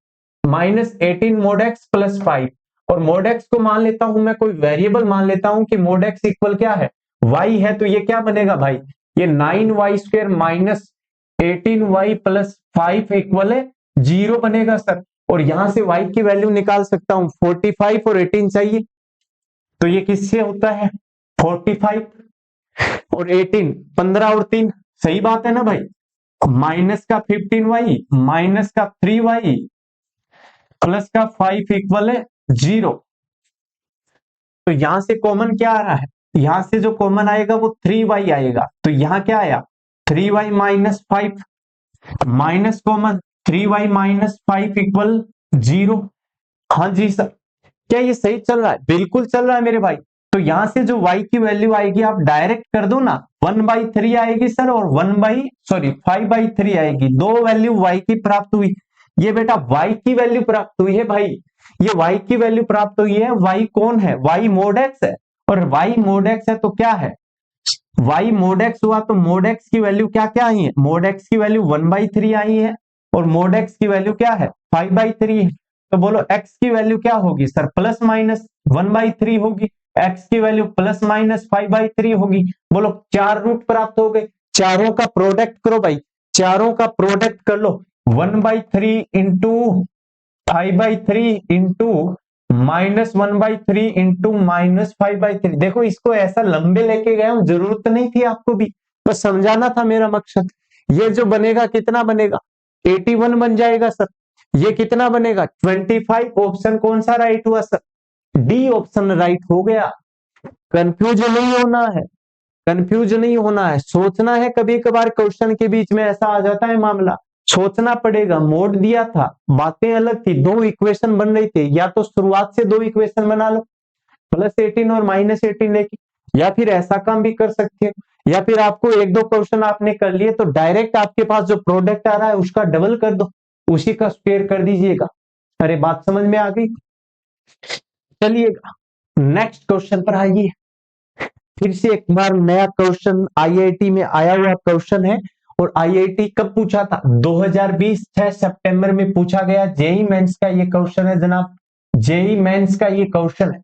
-18 mod x प्लस 5, और mod x को मान लेता हूं मैं, कोई वेरिएबल मान लेता हूं कि mod x इक्वल क्या है, y है, तो ये क्या बनेगा भाई, ये 9y² minus 18y plus 5 equal है 0 बनेगा सर। और यहां से y की वैल्यू निकाल सकता हूं, 45 और 18 चाहिए, तो ये किससे होता है 45 और 18, 15 और 3, सही बात है ना भाई। माइनस का 15y माइनस का 3y प्लस का 5 इक्वल है 0। तो यहां से कॉमन क्या आ रहा है, यहां से जो कॉमन आएगा वो 3y आएगा, तो यहां क्या आया 3y minus 5, minus common 3y minus 5 equal 0। हाँ जी सर, क्या ये सही चल रहा है? बिल्कुल चल रहा है मेरे भाई। तो यहां से जो y की वैल्यू आएगी आप डायरेक्ट कर दो ना, 1/3 आएगी सर, और 5/3 आएगी। दो वैल्यू y की प्राप्त हुई, ये बेटा y की वैल्यू प्राप्त हुई है भाई, ये y की वैल्यू प्राप्त हुई है। y कौन है? y mod x है, और y mod x है तो क्या है, y mod x हुआ, तो mod x की वैल्यू क्या क्या आई है, mod x की वैल्यू 1/3 आई है, और mod x की वैल्यू क्या है 5/3 है। तो बोलो x की वैल्यू क्या होगी सर, प्लस माइनस 1/3 होगी, x की वैल्यू प्लस माइनस 5/3 होगी। बोलो 4 रूट प्राप्त हो गए, चारों का प्रोडक्ट करो भाई, चारों का प्रोडक्ट कर लो, 1/3 इंटू 5/3 इंटू -1/3 इंटू -5/3। देखो इसको ऐसा लंबे लेके गया हूं, जरूरत नहीं थी आपको भी, बस समझाना था मेरा मकसद। ये जो बनेगा कितना बनेगा 81 बन जाएगा सर। ये कितना बनेगा 25। ऑप्शन कौन सा राइट हुआ सर, डी ऑप्शन राइट हो गया। कंफ्यूज नहीं होना है, कंफ्यूज नहीं होना है, सोचना है। कभी कभार क्वेश्चन के बीच में ऐसा आ जाता है मामला, सोचना पड़ेगा। मोड दिया था, बातें अलग थी, दो इक्वेशन बन रही थी, या तो शुरुआत से दो इक्वेशन बना लो +18 और -18 लेके, या फिर ऐसा काम भी कर सकते हो, या फिर आपको एक दो क्वेश्चन आपने कर लिए तो डायरेक्ट आपके पास जो प्रोडक्ट आ रहा है उसका डबल कर दो, उसी का स्क्वायर कर दीजिएगा। अरे बात समझ में आ गई? चलिएगा नेक्स्ट क्वेश्चन पर आइए। फिर से एक बार नया क्वेश्चन आईआईटी में आया हुआ क्वेश्चन है, और आईआईटी कब पूछा था 2020 6 सितंबर में पूछा गया। जेई मेंस का ये क्वेश्चन है जनाब, जेई मेंस का ये क्वेश्चन है।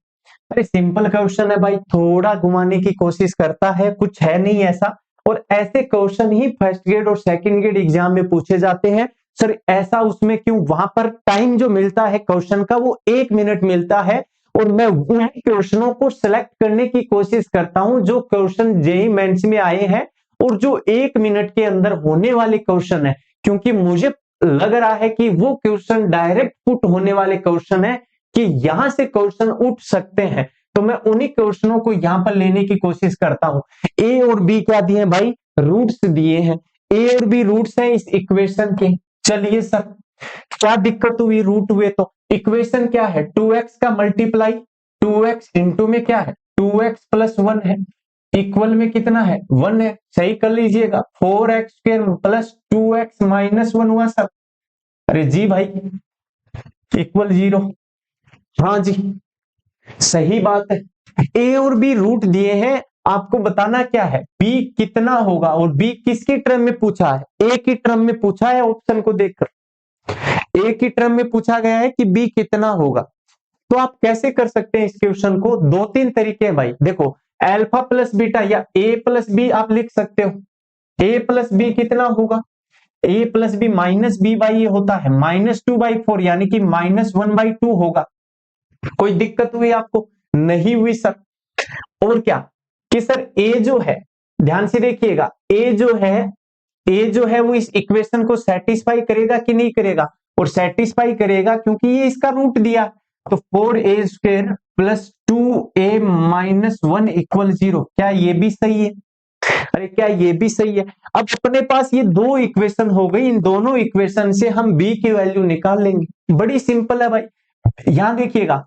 अरे सिंपल क्वेश्चन है भाई, थोड़ा घुमाने की कोशिश करता है, कुछ है नहीं ऐसा। और ऐसे क्वेश्चन ही फर्स्ट ग्रेड और सेकंड ग्रेड एग्जाम में पूछे जाते हैं सर। ऐसा उसमें क्यों, वहां पर टाइम जो मिलता है क्वेश्चन का वो 1 मिनट मिलता है, और मैं उन क्वेश्चनों को सिलेक्ट करने की कोशिश करता हूं जो क्वेश्चन जेई मेंस में आए हैं, और जो 1 मिनट के अंदर होने वाले क्वेश्चन है, क्योंकि मुझे लग रहा है कि वो क्वेश्चन डायरेक्ट पुट होने वाले क्वेश्चन है, कि यहां से क्वेश्चन उठ सकते हैं, तो मैं उन्हीं क्वेश्चनों को यहां पर लेने की कोशिश करता हूं। ए और बी क्या दिए भाई, रूट्स दिए हैं, ए और बी रूट्स हैं इस इक्वेशन के। चलिए सर, क्या दिक्कत हुई, रूट हुए तो इक्वेशन क्या है 2x का मल्टीप्लाई, 2x इंटू में क्या है 2x प्लस 1 है, इक्वल में कितना है 1 है, सही कर लीजिएगा। 4x² प्लस 2x माइनस 1 हुआ सर। अरे जी भाई, इक्वल 0। हाँ जी, सही बात है। ए और बी रूट दिए हैं, आपको बताना क्या है बी कितना होगा, और बी किसकी टर्म में पूछा है, ए की टर्म में पूछा है। ऑप्शन को देखकर ए की टर्म में पूछा गया है कि बी कितना होगा। तो आप कैसे कर सकते हैं इस क्वेश्चन को, दो तीन तरीके हैं भाई। देखो अल्फा प्लस बीटा या ए प्लस बी आप लिख सकते हो। ए प्लस बी कितना होगा, a plus b minus b by a होता है -2/4, यानी कि -1/2 होगा। कोई दिक्कत हुई आपको, नहीं हुई सर। और क्या कि सर ए जो है, ध्यान से देखिएगा, ए जो है वो इस इक्वेशन को सेटिस्फाई करेगा कि नहीं करेगा, और सेटिस्फाई करेगा क्योंकि ये इसका रूट दिया। तो 4a² plus 2a minus 1 equal 0, क्या ये भी सही है? अरे क्या ये भी सही है? अब अपने पास ये दो इक्वेशन हो गई, इन दोनों इक्वेशन से हम b की वैल्यू निकाल लेंगे। बड़ी सिंपल है भाई। यहां देखिएगा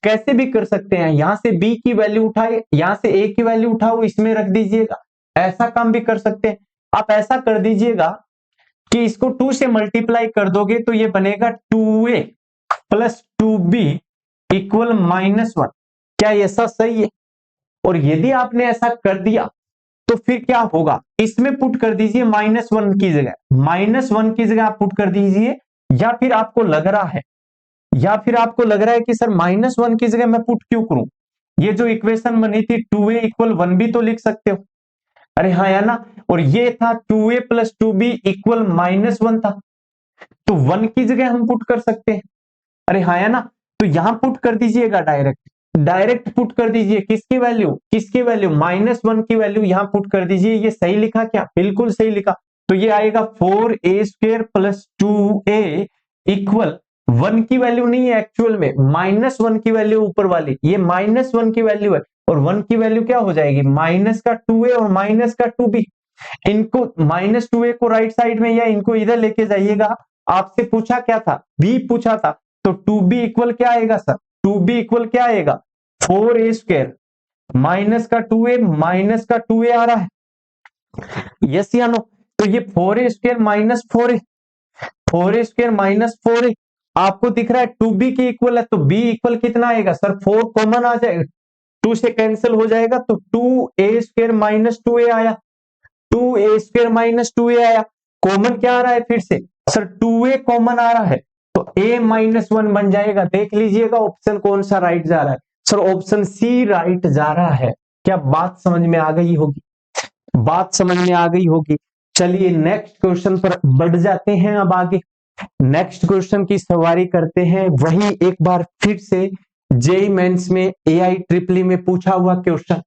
कैसे भी कर सकते हैं, यहां से b की वैल्यू उठाए, यहां से a की वैल्यू उठाओ, इसमें रख दीजिएगा। ऐसा काम भी कर सकते हैं। आप ऐसा कर दीजिएगा कि इसको 2 से मल्टीप्लाई कर दोगे तो ये बनेगा 2a प्लस 2b इक्वल -1। क्या ऐसा सही है? और यदि आपने ऐसा कर दिया तो फिर क्या होगा, इसमें पुट कर दीजिए -1 की जगह, -1 की जगह आप पुट कर दीजिए। या फिर आपको लग रहा है कि सर -1 की जगह मैं पुट क्यों करूं, ये जो इक्वेशन बनी थी 2a इक्वल 1 भी तो लिख सकते हो। अरे हाँ या ना, और ये था 2a प्लस 2b इक्वल -1 था, तो 1 की जगह हम पुट कर सकते हैं। अरे हाँ या ना, तो यहां पुट कर दीजिएगा, डायरेक्ट पुट कर दीजिए। किसकी वैल्यू -1 की वैल्यू यहां पुट कर दीजिए। ये सही लिखा क्या? बिल्कुल सही लिखा। तो ये आएगा 4a² प्लस 2a इक्वल 1 की वैल्यू नहीं है एक्चुअल में, -1 की वैल्यू ऊपर वाली, ये -1 की वैल्यू है, और 1 की वैल्यू क्या हो जाएगी, माइनस का 2a और माइनस का 2b। इनको -2a को राइट साइड में या इनको इधर लेके जाइएगा। आपसे पूछा क्या था, b पूछा था, तो 2b इक्वल क्या आएगा सर, 2b इक्वल क्या आएगा, 4a² माइनस का 2a, माइनस का 2a आ रहा है, यस या नो। तो ये 4a² minus 4a, 4a² minus 4a आपको दिख रहा है 2b के इक्वल है, तो b इक्वल कितना आएगा सर, 4 कॉमन आ जाएगा, 2 से कैंसिल हो जाएगा, तो 2a² माइनस 2a आया, 2a² माइनस 2a आया। कॉमन क्या आ रहा है फिर से सर, 2a कॉमन आ रहा है, तो a -1 बन जाएगा। देख लीजिएगा ऑप्शन कौन सा राइट जा रहा है सर, ऑप्शन सी राइट जा रहा है। क्या बात समझ में आ गई होगी? बात समझ में आ गई होगी। चलिए नेक्स्ट क्वेश्चन पर बढ़ जाते हैं। अब आगे नेक्स्ट क्वेश्चन की सवारी करते हैं। वही एक बार फिर से जेईई मेंस में एआई ट्रिपली में पूछा हुआ क्वेश्चन,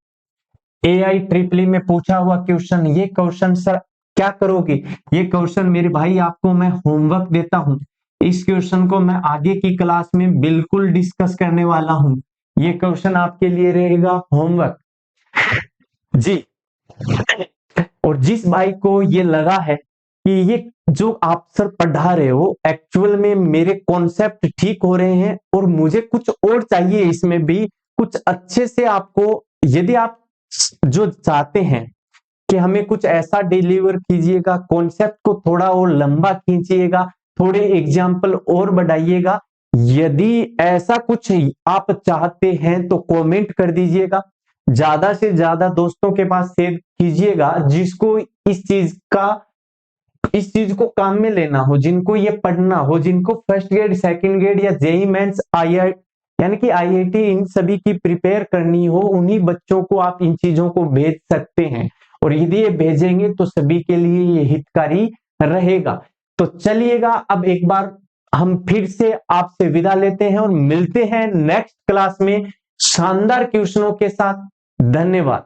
एआई ट्रिपली में पूछा हुआ क्वेश्चन। ये क्वेश्चन सर क्या करोगे, ये क्वेश्चन मेरे भाई आपको मैं होमवर्क देता हूं। इस क्वेश्चन को मैं आगे की क्लास में बिल्कुल डिस्कस करने वाला हूं। ये क्वेश्चन आपके लिए रहेगा होमवर्क जी। और जिस भाई को ये लगा है कि ये जो आप सर पढ़ा रहे हो एक्चुअल में मेरे कॉन्सेप्ट ठीक हो रहे हैं और मुझे कुछ और चाहिए, इसमें भी कुछ अच्छे से आपको, यदि आप जो चाहते हैं कि हमें कुछ ऐसा डिलीवर कीजिएगा, कॉन्सेप्ट को थोड़ा और लंबा खींचिएगा, थोड़े एग्जाम्पल और बढ़ाइएगा, यदि ऐसा कुछ आप चाहते हैं तो कमेंट कर दीजिएगा। ज्यादा से ज्यादा दोस्तों के पास शेयर कीजिएगा जिसको इस चीज को काम में लेना हो, जिनको ये पढ़ना हो, जिनको फर्स्ट ग्रेड, सेकंड ग्रेड या जेईई मेंस, यानी कि आईआईटी इन सभी की प्रिपेयर करनी हो, उन्हीं बच्चों को आप इन चीजों को भेज सकते हैं। और यदि ये भेजेंगे तो सभी के लिए ये हितकारी रहेगा। तो चलिएगा अब एक बार हम फिर से आपसे विदा लेते हैं और मिलते हैं नेक्स्ट क्लास में शानदार क्वेश्चनों के साथ। धन्यवाद।